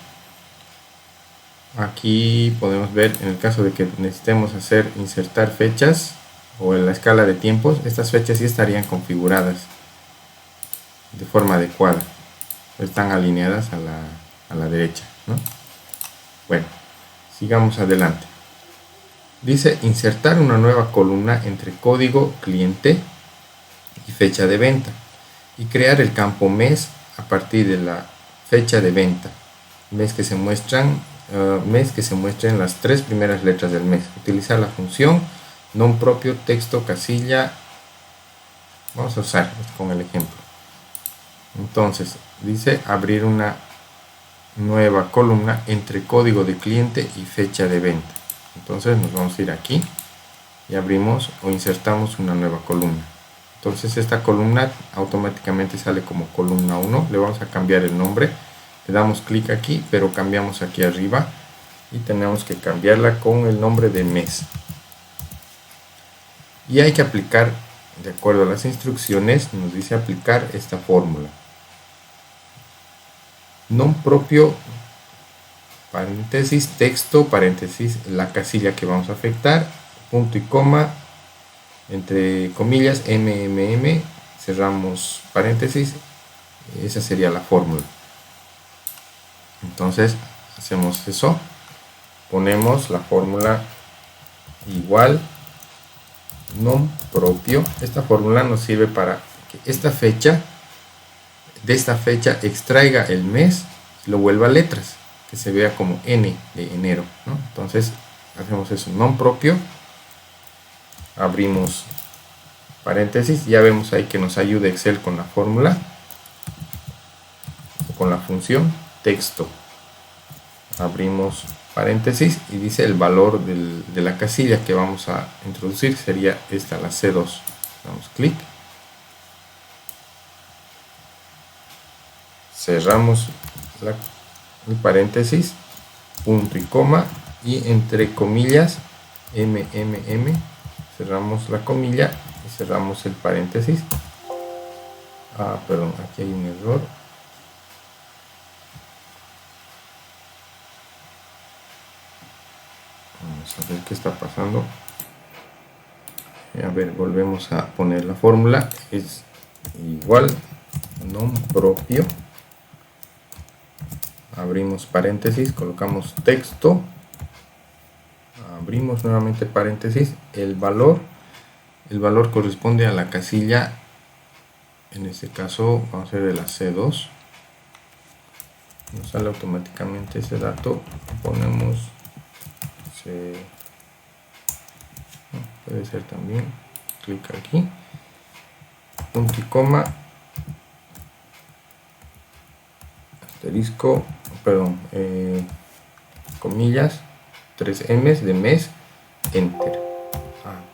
Aquí podemos ver, en el caso de que necesitemos insertar fechas o en la escala de tiempos, estas fechas sí estarían configuradas de forma adecuada, están alineadas a la derecha, ¿no? Bueno, sigamos adelante. Dice insertar una nueva columna entre código cliente y fecha de venta y crear el campo mes a partir de la fecha de venta, mes que se muestren las 3 primeras letras del mes. Utilizar la función nom propio texto casilla. Vamos a usar con el ejemplo. Entonces dice abrir una nueva columna entre código de cliente y fecha de venta. Entonces nos vamos a ir aquí y abrimos o insertamos una nueva columna. Entonces esta columna automáticamente sale como columna 1. Le vamos a cambiar el nombre, le damos clic aquí, pero cambiamos aquí arriba y tenemos que cambiarla con el nombre de mes. Y hay que aplicar, de acuerdo a las instrucciones, nos dice aplicar esta fórmula. Nom propio, paréntesis, texto, paréntesis, la casilla que vamos a afectar, punto y coma, entre comillas, MMM, cerramos paréntesis, esa sería la fórmula. Entonces hacemos eso, ponemos la fórmula igual nom propio. Esta fórmula nos sirve para que de esta fecha extraiga el mes y lo vuelva a letras, que se vea como N de enero, ¿no? Entonces hacemos eso, nom propio, abrimos paréntesis, ya vemos ahí que nos ayuda Excel con la fórmula, con la función texto, abrimos paréntesis y dice el valor de la casilla que vamos a introducir sería esta, la C2. Damos clic, cerramos el paréntesis, punto y coma, y entre comillas MMM, cerramos la comilla y cerramos el paréntesis. Perdón, aquí hay un error. Vamos a ver qué está pasando. A ver, volvemos a poner la fórmula. Es igual nom propio, abrimos paréntesis, colocamos texto, abrimos nuevamente paréntesis, el valor corresponde a la casilla, en este caso vamos a hacer de la C2, nos sale automáticamente ese dato, ponemos C, puede ser también, clic aquí, punto y coma, asterisco, perdón, comillas, 3 M's de mes, enter.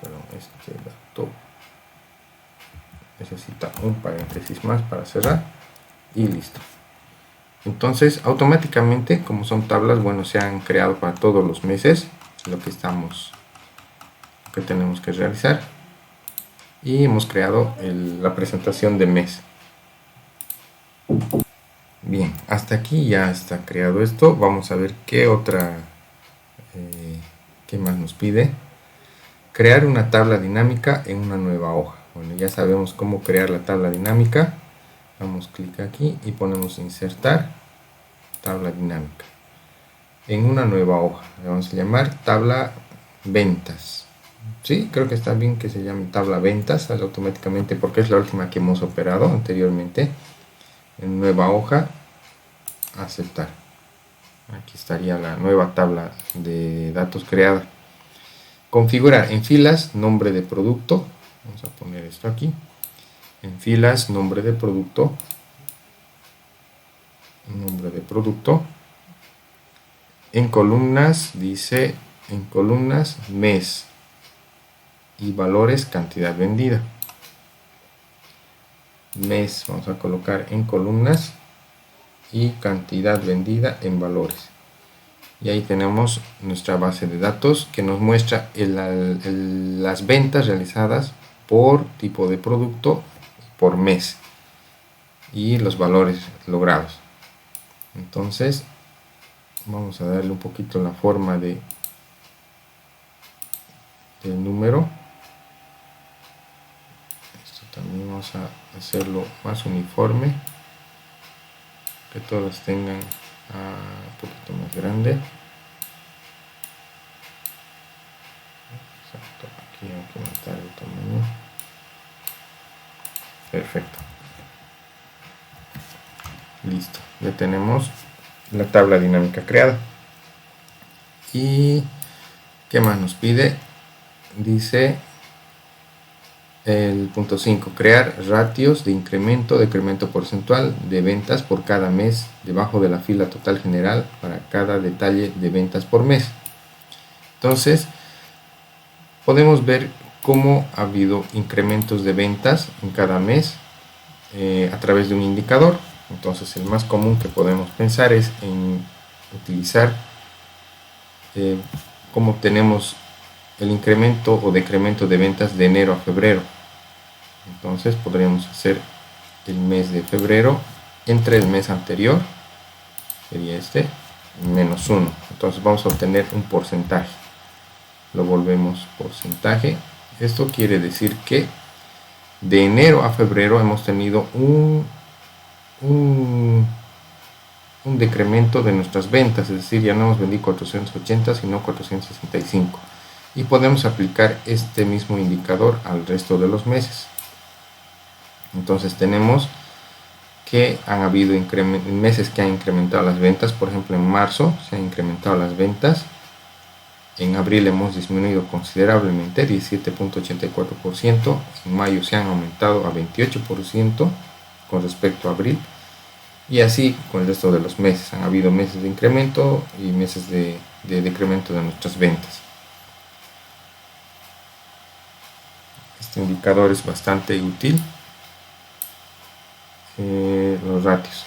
Perdón, este dato necesita un paréntesis más para cerrar y listo. Entonces automáticamente, como son tablas, bueno, se han creado para todos los meses lo que tenemos que realizar, y hemos creado la presentación de mes. Bien, hasta aquí ya está creado esto. Vamos a ver qué qué más nos pide. Crear una tabla dinámica en una nueva hoja. Bueno, ya sabemos cómo crear la tabla dinámica. Damos clic aquí y ponemos insertar tabla dinámica en una nueva hoja. Le vamos a llamar tabla ventas. Sí, creo que está bien que se llame tabla ventas, sale automáticamente porque es la última que hemos operado anteriormente. En nueva hoja, aceptar. Aquí estaría la nueva tabla de datos creada. Configurar en filas nombre de producto. Vamos a poner esto aquí. En filas nombre de producto. Nombre de producto. En columnas dice en columnas mes y valores cantidad vendida. Mes vamos a colocar en columnas y cantidad vendida en valores, y ahí tenemos nuestra base de datos que nos muestra las ventas realizadas por tipo de producto, por mes, y los valores logrados. Entonces vamos a darle un poquito la forma del número. También vamos a hacerlo más uniforme, que todas tengan un poquito más grande. Exacto, aquí hay que aumentar el tamaño. Perfecto. Listo, ya tenemos la tabla dinámica creada. ¿Y qué más nos pide? Dice el punto 5, crear ratios de incremento, decremento porcentual de ventas por cada mes debajo de la fila total general para cada detalle de ventas por mes. Entonces podemos ver cómo ha habido incrementos de ventas en cada mes a través de un indicador. Entonces el más común que podemos pensar es en utilizar cómo tenemos el incremento o decremento de ventas de enero a febrero. Entonces podríamos hacer el mes de febrero entre el mes anterior, sería este, menos 1. Entonces vamos a obtener un porcentaje. Lo volvemos porcentaje. Esto quiere decir que de enero a febrero hemos tenido un decremento de nuestras ventas, es decir, ya no hemos vendido 480 sino 465. y podemos aplicar este mismo indicador al resto de los meses. Entonces tenemos que han habido meses que han incrementado las ventas. Por ejemplo, en marzo se han incrementado las ventas, en abril hemos disminuido considerablemente, 17.84%, en mayo se han aumentado a 28% con respecto a abril, y así con el resto de los meses. Han habido meses de incremento y meses de decremento de nuestras ventas. Este indicador es bastante útil, los ratios.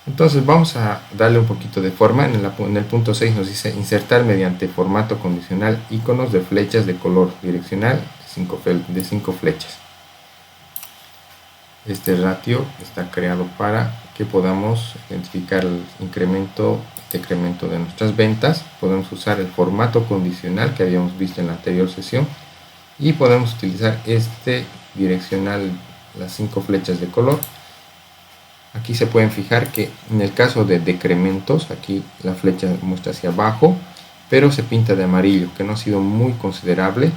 Entonces vamos a darle un poquito de forma. En el punto 6 nos dice insertar mediante formato condicional iconos de flechas de color direccional de 5 flechas. Este ratio está creado para que podamos identificar el incremento y decremento de nuestras ventas. Podemos usar el formato condicional que habíamos visto en la anterior sesión y podemos utilizar este direccional, las 5 flechas de color. Aquí se pueden fijar que en el caso de decrementos, aquí la flecha muestra hacia abajo, pero se pinta de amarillo, que no ha sido muy considerable.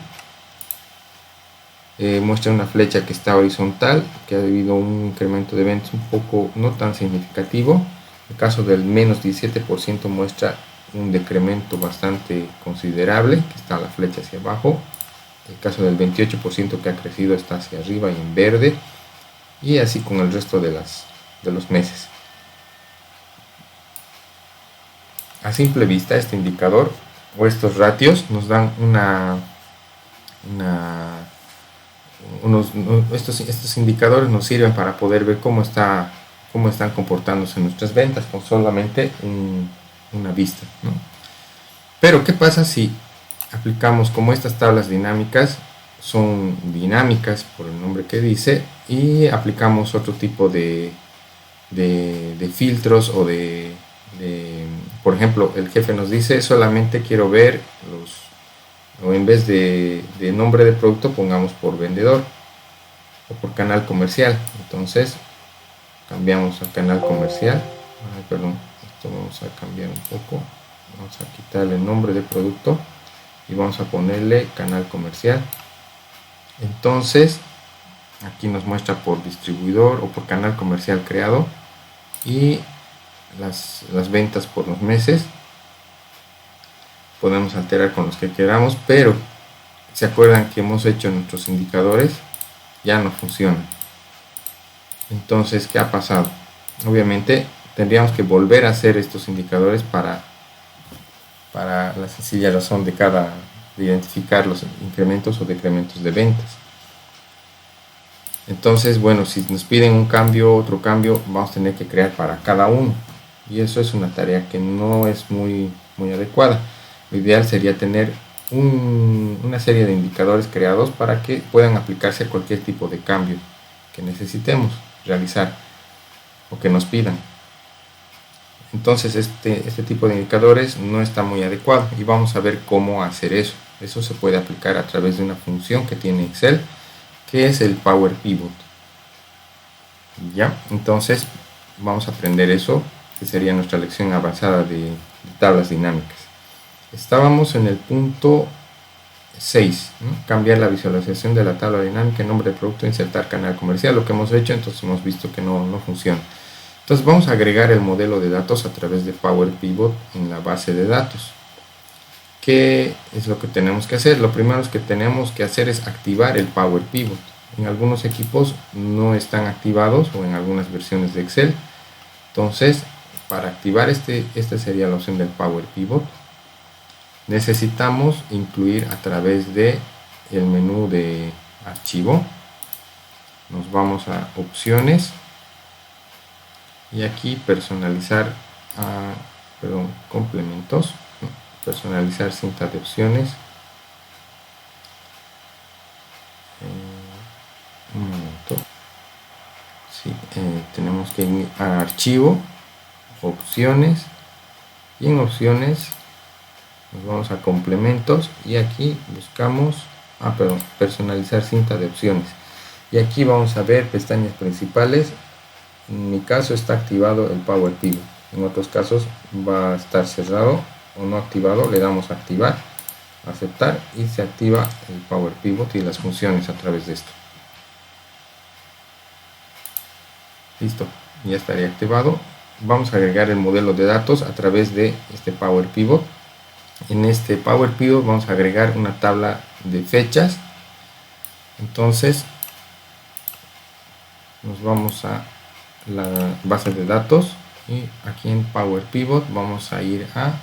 Muestra una flecha que está horizontal, que ha habido un incremento de ventas un poco no tan significativo. El caso del menos 17% muestra un decremento bastante considerable, que está la flecha hacia abajo. El caso del 28% que ha crecido está hacia arriba y en verde, y así con el resto de los meses. A simple vista, este indicador o estos ratios nos dan estos indicadores nos sirven para poder ver cómo están comportándose nuestras ventas con solamente una vista, ¿no? Pero ¿qué pasa si aplicamos, como estas tablas dinámicas son dinámicas por el nombre que dice, y aplicamos otro tipo de filtros o por ejemplo, el jefe nos dice solamente quiero ver o en vez de nombre de producto pongamos por vendedor o por canal comercial. Entonces cambiamos a canal comercial. Esto vamos a cambiar un poco, vamos a quitarle el nombre de producto y vamos a ponerle canal comercial. Entonces aquí nos muestra por distribuidor o por canal comercial creado y las ventas por los meses. Podemos alterar con los que queramos, pero se acuerdan que hemos hecho nuestros indicadores, ya no funcionan. Entonces, ¿qué ha pasado? Obviamente tendríamos que volver a hacer estos indicadores para la sencilla razón de identificar los incrementos o decrementos de ventas. Entonces, bueno, si nos piden un cambio, otro cambio, vamos a tener que crear para cada uno, y eso es una tarea que no es muy adecuada. Lo ideal sería tener una serie de indicadores creados para que puedan aplicarse a cualquier tipo de cambio que necesitemos realizar o que nos pidan. Entonces este tipo de indicadores no está muy adecuado y vamos a ver cómo hacer eso. Eso se puede aplicar a través de una función que tiene Excel, que es el Power Pivot. Ya, entonces vamos a aprender eso, que sería nuestra lección avanzada de tablas dinámicas. Estábamos en el punto 6, ¿no? Cambiar la visualización de la tabla dinámica, nombre de producto, insertar canal comercial. Lo que hemos hecho, entonces hemos visto que no funciona. Entonces vamos a agregar el modelo de datos a través de Power Pivot en la base de datos. ¿Qué es lo que tenemos que hacer? Lo primero que tenemos que hacer es activar el Power Pivot. En algunos equipos no están activados o en algunas versiones de Excel. Entonces, para activar esta sería la opción del Power Pivot. Necesitamos incluir a través de el menú de archivo. Nos vamos a opciones y aquí personalizar complementos, personalizar cinta de opciones. Un momento. Sí, tenemos que ir a archivo, opciones, y en opciones nos vamos a complementos y aquí buscamos personalizar cinta de opciones, y aquí vamos a ver pestañas principales. En mi caso está activado el Power Pivot, en otros casos va a estar cerrado o no activado. Le damos a activar, aceptar y se activa el Power Pivot y las funciones a través de esto. Listo, ya estaría activado. Vamos a agregar el modelo de datos a través de este Power Pivot. En este Power Pivot vamos a agregar una tabla de fechas. Entonces nos vamos a la base de datos y aquí en Power Pivot vamos a ir a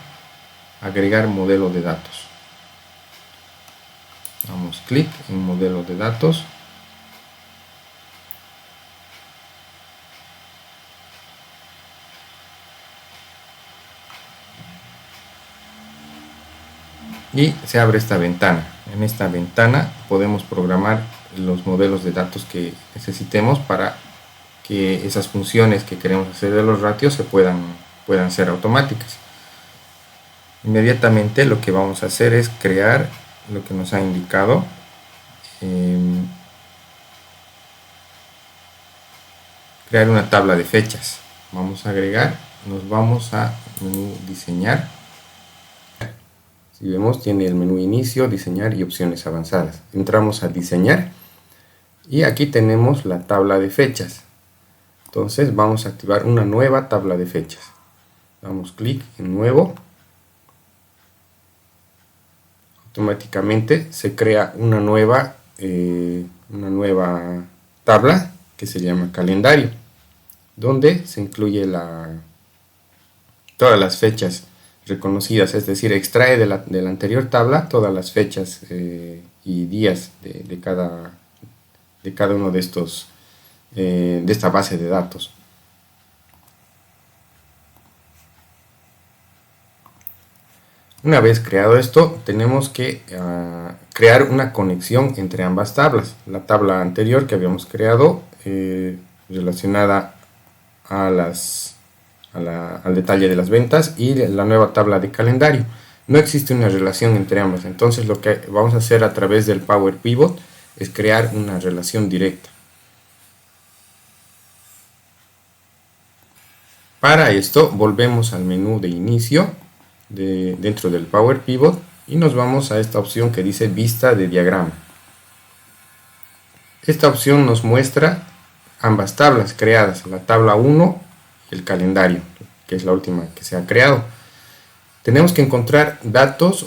agregar modelo de datos. Damos clic en modelo de datos. Y se abre esta ventana. En esta ventana podemos programar los modelos de datos que necesitemos para que esas funciones que queremos hacer de los ratios puedan ser automáticas. Inmediatamente lo que vamos a hacer es crear lo que nos ha indicado. Crear una tabla de fechas. Vamos a agregar, nos vamos a menú diseñar. Si vemos, tiene el menú inicio, diseñar y opciones avanzadas. Entramos a diseñar y aquí tenemos la tabla de fechas. Entonces vamos a activar una nueva tabla de fechas. Damos clic en nuevo. Automáticamente se crea una nueva tabla que se llama calendario, donde se incluye todas las fechas reconocidas, es decir, extrae de la anterior tabla todas las fechas y días de cada uno de estos de esta base de datos. Una vez creado esto, tenemos que crear una conexión entre ambas tablas. La tabla anterior que habíamos creado relacionada al detalle de las ventas y la nueva tabla de calendario. No existe una relación entre ambas, entonces lo que vamos a hacer a través del Power Pivot es crear una relación directa. Para esto volvemos al menú de inicio dentro del Power Pivot y nos vamos a esta opción que dice vista de diagrama. Esta opción nos muestra ambas tablas creadas, la tabla 1 y el calendario, que es la última que se ha creado. Tenemos que encontrar datos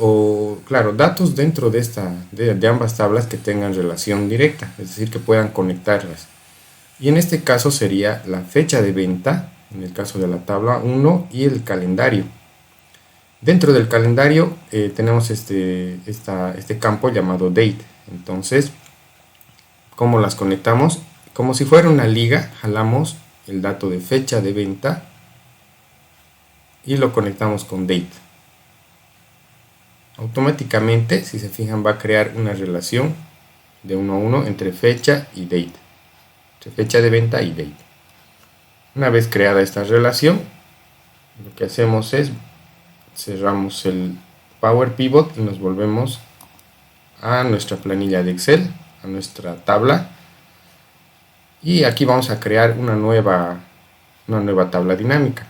datos dentro de ambas tablas que tengan relación directa, es decir, que puedan conectarlas. Y en este caso sería la fecha de venta, en el caso de la tabla 1, y el calendario. Dentro del calendario tenemos este campo llamado date. Entonces, ¿cómo las conectamos? Como si fuera una liga, jalamos el dato de fecha de venta y lo conectamos con date. Automáticamente, si se fijan, va a crear una relación de 1 a 1 entre fecha y date, entre fecha de venta y date. Una vez creada esta relación, lo que hacemos es cerramos el Power Pivot y nos volvemos a nuestra planilla de Excel, a nuestra tabla, y aquí vamos a crear una nueva tabla dinámica,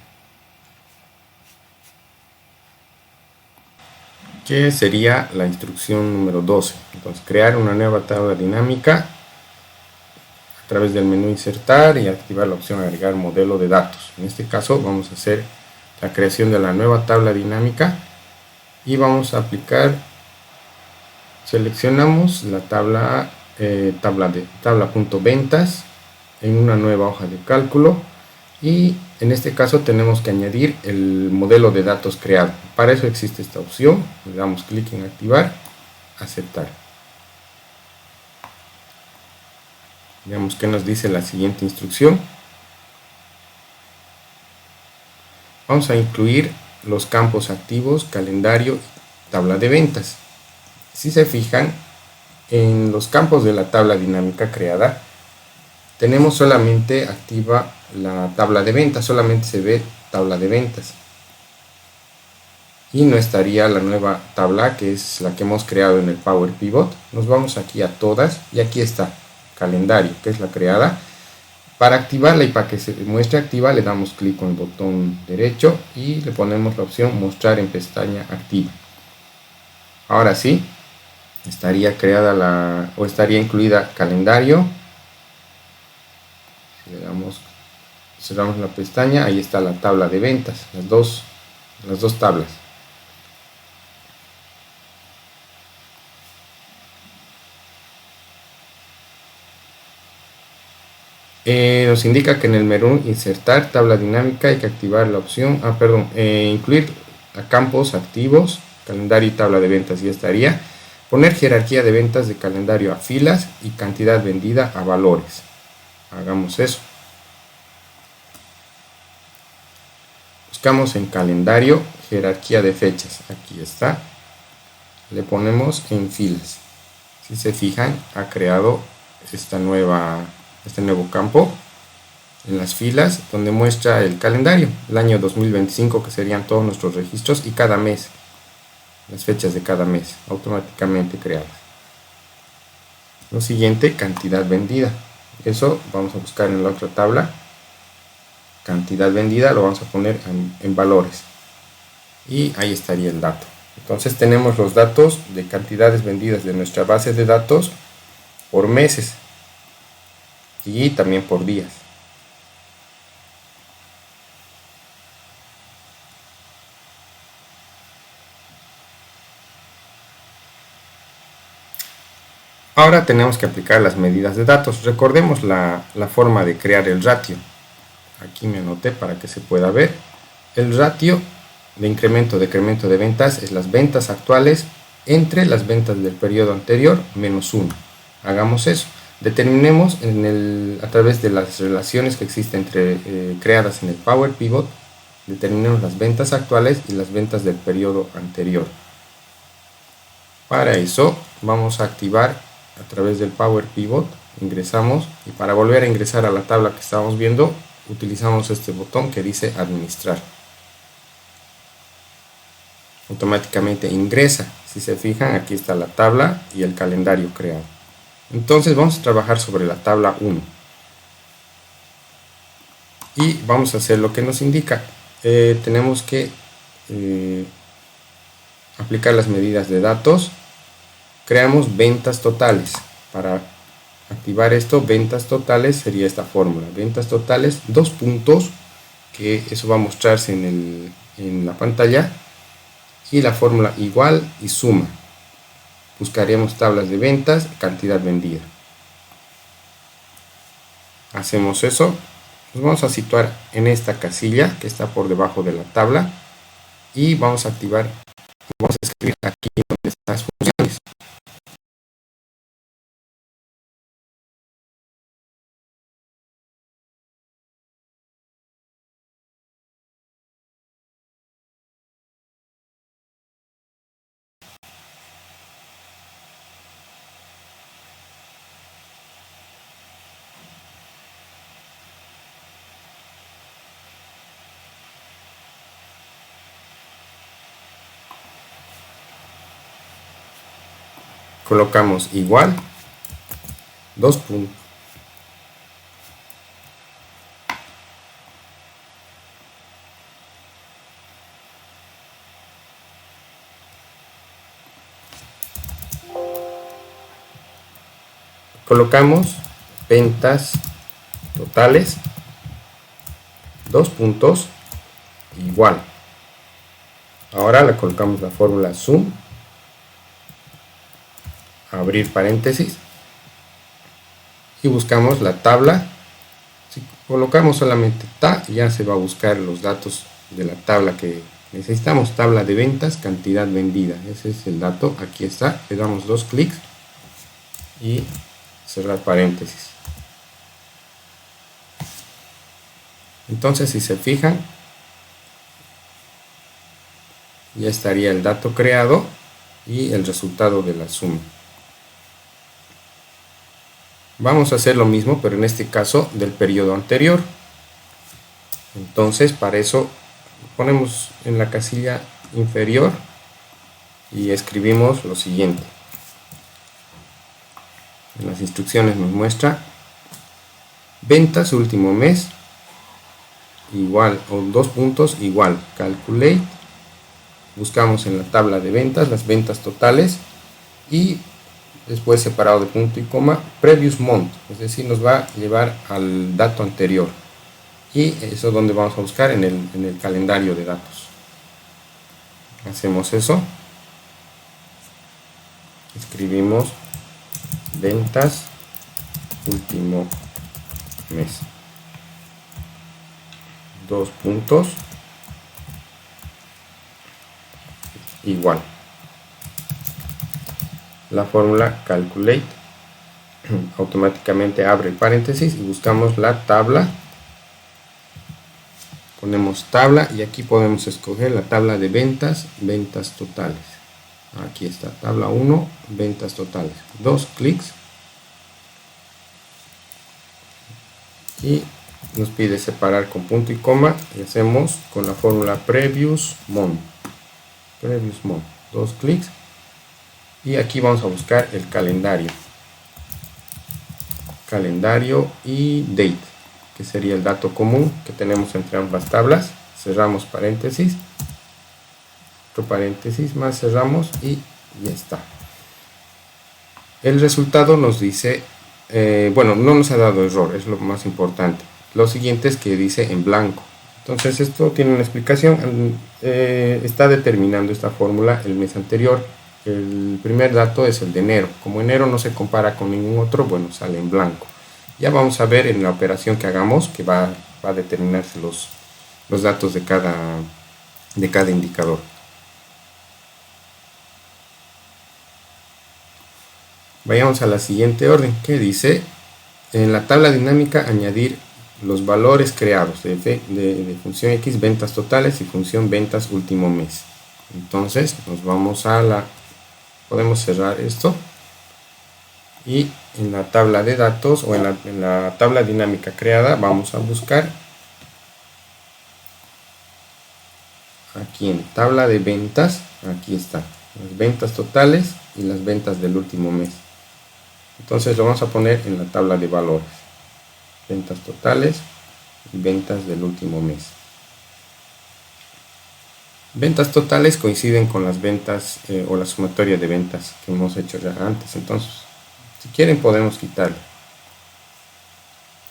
que sería la instrucción número 12. Entonces, crear una nueva tabla dinámica a través del menú insertar y activar la opción agregar modelo de datos. En este caso vamos a hacer la creación de la nueva tabla dinámica y vamos a aplicar, seleccionamos la tabla.ventas en una nueva hoja de cálculo y en este caso tenemos que añadir el modelo de datos creado. Para eso existe esta opción, le damos clic en activar, aceptar. Veamos qué nos dice la siguiente instrucción. Vamos a incluir los campos activos, calendario y tabla de ventas. Si se fijan, en los campos de la tabla dinámica creada, tenemos solamente activa la tabla de ventas, solamente se ve tabla de ventas. Y no estaría la nueva tabla, que es la que hemos creado en el Power Pivot. Nos vamos aquí a todas y aquí está, calendario, que es la creada. Para activarla y para que se muestre activa le damos clic con el botón derecho y le ponemos la opción mostrar en pestaña activa. Ahora sí, estaría creada o estaría incluida calendario. Si le damos, cerramos la pestaña, ahí está la tabla de ventas, las dos tablas. Nos indica que en el menú insertar tabla dinámica hay que activar la opción, incluir a campos activos, calendario y tabla de ventas, ya estaría. Poner jerarquía de ventas de calendario a filas y cantidad vendida a valores. Hagamos eso. Buscamos en calendario, jerarquía de fechas, aquí está. Le ponemos en filas. Si se fijan, ha creado este nuevo campo en las filas donde muestra el calendario, el año 2025, que serían todos nuestros registros, y cada mes, las fechas de cada mes automáticamente creadas. Lo siguiente, cantidad vendida. Eso vamos a buscar en la otra tabla. Cantidad vendida lo vamos a poner en valores y ahí estaría el dato. Entonces tenemos los datos de cantidades vendidas de nuestra base de datos por meses y también por días. Ahora tenemos que aplicar las medidas de datos. Recordemos la forma de crear el ratio. Aquí me anoté para que se pueda ver. El ratio de incremento-decremento de ventas es las ventas actuales entre las ventas del periodo anterior menos 1. Hagamos eso. Determinemos a través de las relaciones que existen creadas en el Power Pivot, determinemos las ventas actuales y las ventas del periodo anterior. Para eso vamos a activar a través del Power Pivot, ingresamos, y para volver a ingresar a la tabla que estábamos viendo, utilizamos este botón que dice administrar. Automáticamente ingresa. Si se fijan, aquí está la tabla y el calendario creado. Entonces vamos a trabajar sobre la tabla 1 y vamos a hacer lo que nos indica. Tenemos que aplicar las medidas de datos. Creamos ventas totales. Para activar esto, ventas totales, sería esta fórmula: ventas totales, 2 puntos, que eso va a mostrarse en la pantalla, y la fórmula igual y suma. Buscaríamos tablas de ventas, cantidad vendida. Hacemos eso. Nos vamos a situar en esta casilla que está por debajo de la tabla y vamos a activar, vamos a escribir aquí donde están las funciones. Colocamos igual, 2 puntos. Colocamos ventas totales, 2 puntos, igual. Ahora le colocamos la fórmula sum, abrir paréntesis, y buscamos la tabla. Si colocamos solamente ta, ya se va a buscar los datos de la tabla que necesitamos. Tabla de ventas, cantidad vendida, ese es el dato. Aquí está. Le damos 2 clics y cerrar paréntesis. Entonces, si se fijan, ya estaría el dato creado y el resultado de la suma. Vamos a hacer lo mismo, pero en este caso del periodo anterior. Entonces, para eso ponemos en la casilla inferior y escribimos lo siguiente. En las instrucciones nos muestra ventas último mes igual, o 2 puntos igual, calculate buscamos en la tabla de ventas las ventas totales y después separado de punto y coma previous month, es decir, nos va a llevar al dato anterior, y eso es donde vamos a buscar en el calendario de datos. Hacemos eso, escribimos ventas último mes, dos puntos, igual. La fórmula calculate automáticamente abre el paréntesis y buscamos la tabla. Ponemos tabla y aquí podemos escoger la tabla de ventas, ventas totales. Aquí está, tabla 1, ventas totales. Dos clics y nos pide separar con punto y coma y hacemos con la fórmula previous month. Previous month. Dos clics y aquí vamos a buscar el calendario. Calendario y date, que sería el dato común que tenemos entre ambas tablas. Cerramos paréntesis, otro paréntesis más, cerramos y ya está. El resultado nos dice, bueno, no nos ha dado error, es lo más importante. Lo siguiente es que dice en blanco. Entonces esto tiene una explicación. Está determinando esta fórmula el mes anterior. El primer dato es el de enero. Como enero no se compara con ningún otro, bueno, sale en blanco. Ya vamos a ver en la operación que hagamos que va a determinarse los datos de cada indicador. Vayamos a la siguiente orden, que dice en la tabla dinámica añadir los valores creados de función X, ventas totales, y función ventas último mes. Entonces nos vamos a podemos cerrar esto y en la tabla de datos o en la tabla dinámica creada vamos a buscar aquí en tabla de ventas. Aquí están las ventas totales y las ventas del último mes. Entonces lo vamos a poner en la tabla de valores, ventas totales y ventas del último mes. Ventas totales coinciden con las ventas o la sumatoria de ventas que hemos hecho ya antes. Entonces, si quieren podemos quitarlo.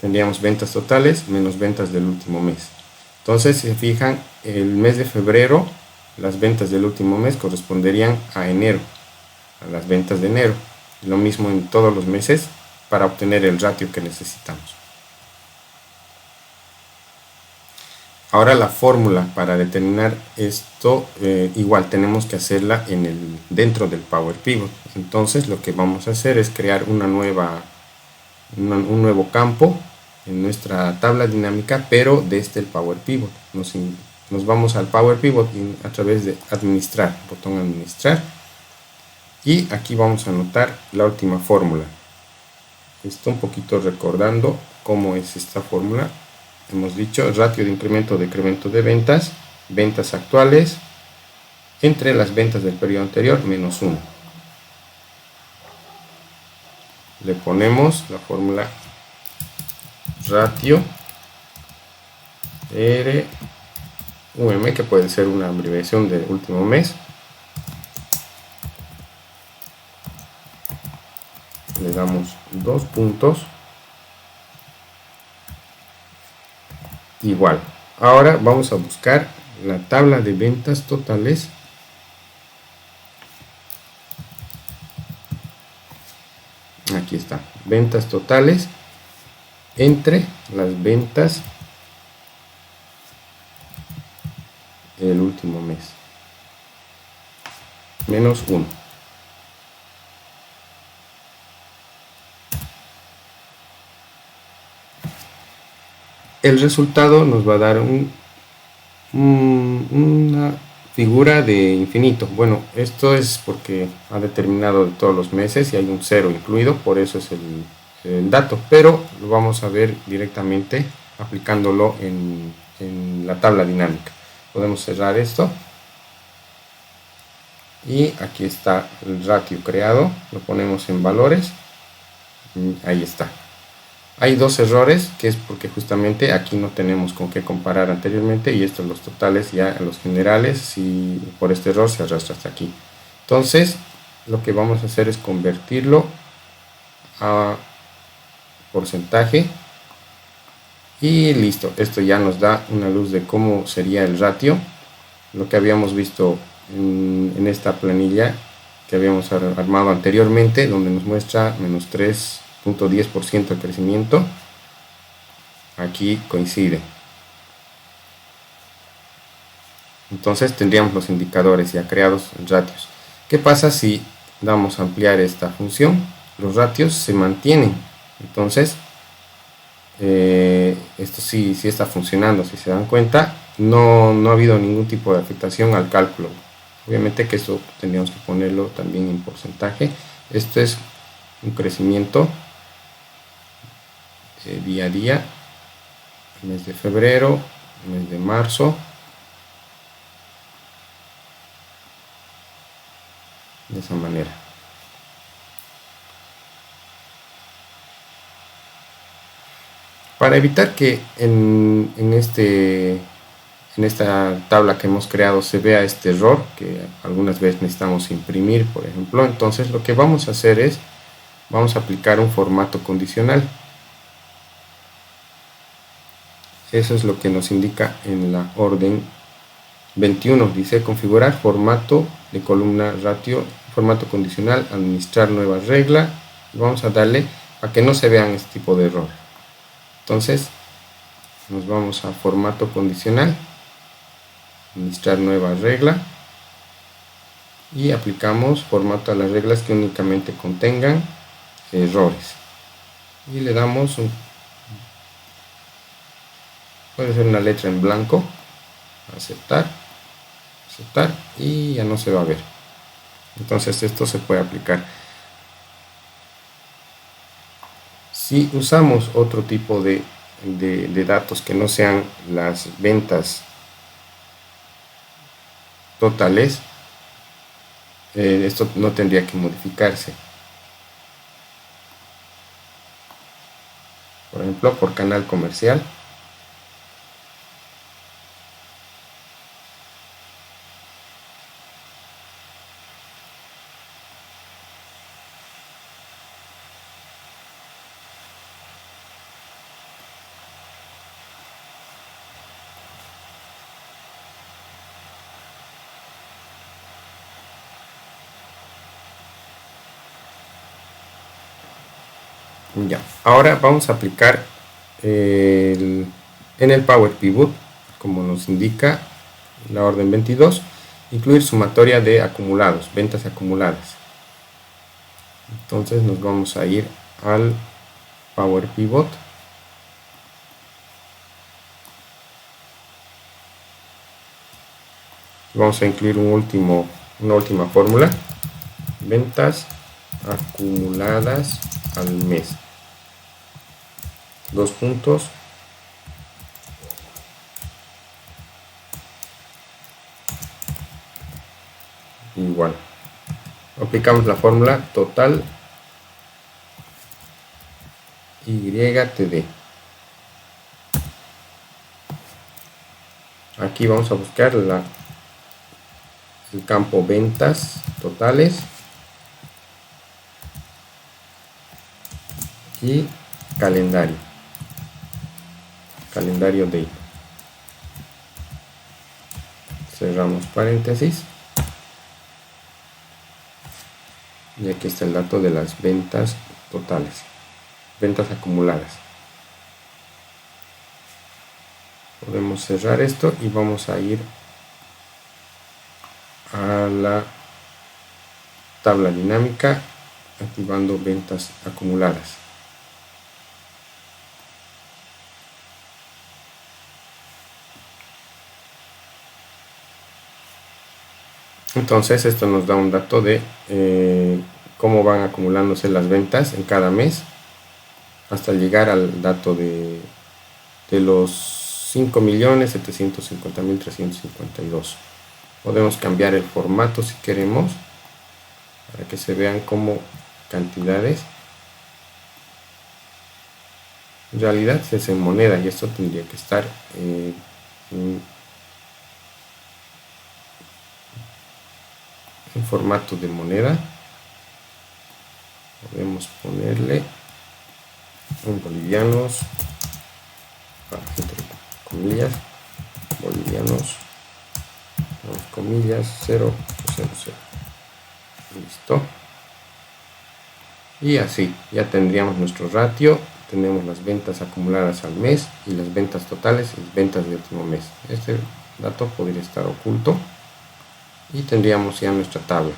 Tendríamos ventas totales menos ventas del último mes. Entonces, si se fijan, el mes de febrero, las ventas del último mes corresponderían a enero, a las ventas de enero. Lo mismo en todos los meses para obtener el ratio que necesitamos. Ahora la fórmula para determinar esto, igual tenemos que hacerla dentro del Power Pivot. Entonces lo que vamos a hacer es crear un nuevo campo en nuestra tabla dinámica, pero desde el Power Pivot. Nos vamos al Power Pivot a través de administrar, botón administrar, y aquí vamos a anotar la última fórmula. Esto un poquito recordando cómo es esta fórmula. Hemos dicho ratio de incremento o decremento de ventas, ventas actuales entre las ventas del periodo anterior menos 1. Le ponemos la fórmula ratio RUM, que puede ser una abreviación del último mes. Le damos 2 puntos. Igual. Ahora vamos a buscar la tabla de ventas totales. Aquí está, ventas totales entre las ventas del último mes menos 1. El resultado nos va a dar una figura de infinito. Bueno, esto es porque ha determinado de todos los meses y hay un 0 incluido, por eso es el dato, pero lo vamos a ver directamente aplicándolo en la tabla dinámica. Podemos cerrar esto y aquí está el ratio creado, lo ponemos en valores y ahí está. Hay dos errores, que es porque justamente aquí no tenemos con qué comparar anteriormente, y estos los totales ya los generales, y por este error se arrastra hasta aquí. Entonces lo que vamos a hacer es convertirlo a porcentaje y listo. Esto ya nos da una luz de cómo sería el ratio, lo que habíamos visto en esta planilla que habíamos armado anteriormente, donde nos muestra menos 3.10% de crecimiento. Aquí coincide. Entonces tendríamos los indicadores ya creados en ratios. ¿Qué pasa si damos a ampliar esta función? Los ratios se mantienen. Entonces esto sí está funcionando. Si se dan cuenta, no ha habido ningún tipo de afectación al cálculo. Obviamente que esto tendríamos que ponerlo también en porcentaje. Esto es un crecimiento día a día, mes de febrero, mes de marzo, de esa manera. Para evitar que en esta tabla que hemos creado se vea este error, que algunas veces necesitamos imprimir, por ejemplo, entonces lo que vamos a hacer es, vamos a aplicar un formato condicional. Eso es lo que nos indica en la orden 21. Dice configurar formato de columna ratio, formato condicional, administrar nueva regla. Y vamos a darle a que no se vean este tipo de errores. Entonces nos vamos a formato condicional, administrar nueva regla, y aplicamos formato a las reglas que únicamente contengan errores, y le damos puede ser una letra en blanco, aceptar, y ya no se va a ver. Entonces esto se puede aplicar. Si usamos otro tipo de datos que no sean las ventas totales, esto no tendría que modificarse. Por ejemplo, por canal comercial, ya. Ahora vamos a aplicar en el Power Pivot, como nos indica la orden 22, incluir sumatoria de acumulados, ventas acumuladas. Entonces nos vamos a ir al Power Pivot, vamos a incluir una última fórmula, ventas acumuladas al mes, dos puntos, igual. Aplicamos la fórmula total YTD. Aquí vamos a buscar el campo ventas totales y calendario date. Cerramos paréntesis y aquí está el dato de las ventas totales, ventas acumuladas. Podemos cerrar esto y vamos a ir a la tabla dinámica activando ventas acumuladas. Entonces esto nos da un dato de cómo van acumulándose las ventas en cada mes hasta llegar al dato de los 5.750.352. Podemos cambiar el formato si queremos para que se vean como cantidades. En realidad es en moneda y esto tendría que estar en formato de moneda. Podemos ponerle en bolivianos, entre comillas, bolivianos, comillas, 0,00. Listo. Y así ya tendríamos nuestro ratio. Tenemos las ventas acumuladas al mes y las ventas totales y las ventas de último mes. Este dato podría estar oculto y tendríamos ya nuestra tabla.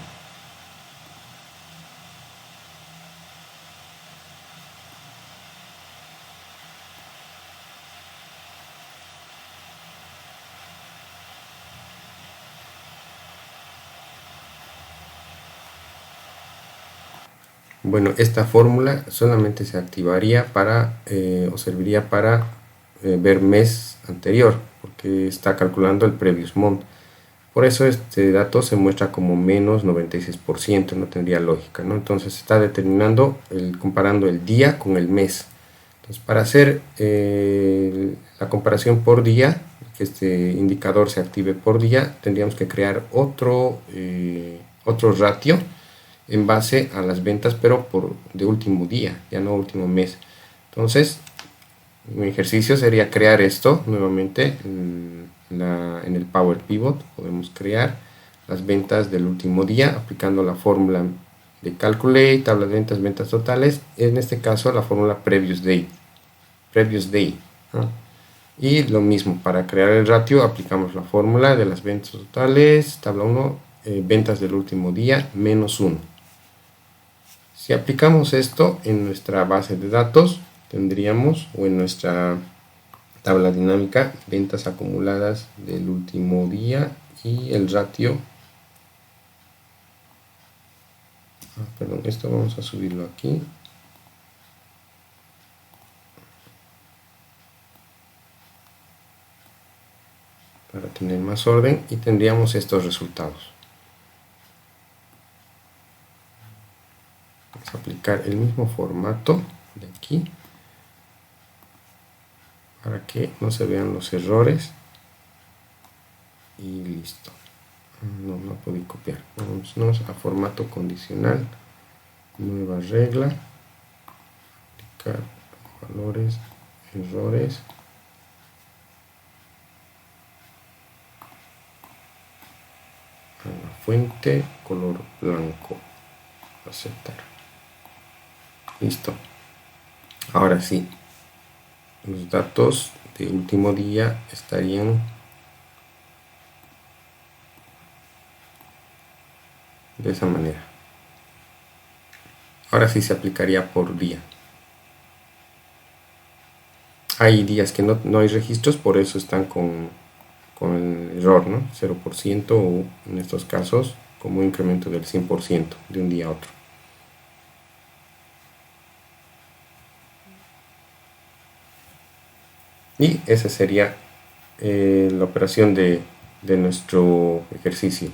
Bueno, esta fórmula solamente se activaría para o serviría para ver mes anterior, porque está calculando el previous month. Por eso este dato se muestra como menos 96%, no tendría lógica, ¿no? Entonces está determinando, comparando el día con el mes. Entonces para hacer la comparación por día, que este indicador se active por día, tendríamos que crear otro ratio en base a las ventas, pero de último día, ya no último mes. Entonces, mi ejercicio sería crear esto nuevamente en el Power Pivot. Podemos crear las ventas del último día aplicando la fórmula de Calculate, tabla de ventas, ventas totales. En este caso, la fórmula Previous Day. ¿No? Y lo mismo, para crear el ratio aplicamos la fórmula de las ventas totales, tabla 1, ventas del último día, menos 1. Si aplicamos esto en nuestra base de datos, tendríamos, o en nuestra tabla dinámica, ventas acumuladas del último día y el ratio. Perdón, esto vamos a subirlo aquí. Para tener más orden, y tendríamos estos resultados. Vamos a aplicar el mismo formato de aquí para que no se vean los errores y listo. No pude copiar. Vamos a formato condicional, nueva regla, aplicar valores, errores, a la fuente, color blanco, aceptar. Listo. Ahora sí, los datos de último día estarían de esa manera. Ahora sí se aplicaría por día. Hay días que no hay registros, por eso están con el error, ¿no? 0% o en estos casos como un incremento del 100% de un día a otro. Y esa sería la operación de nuestro ejercicio.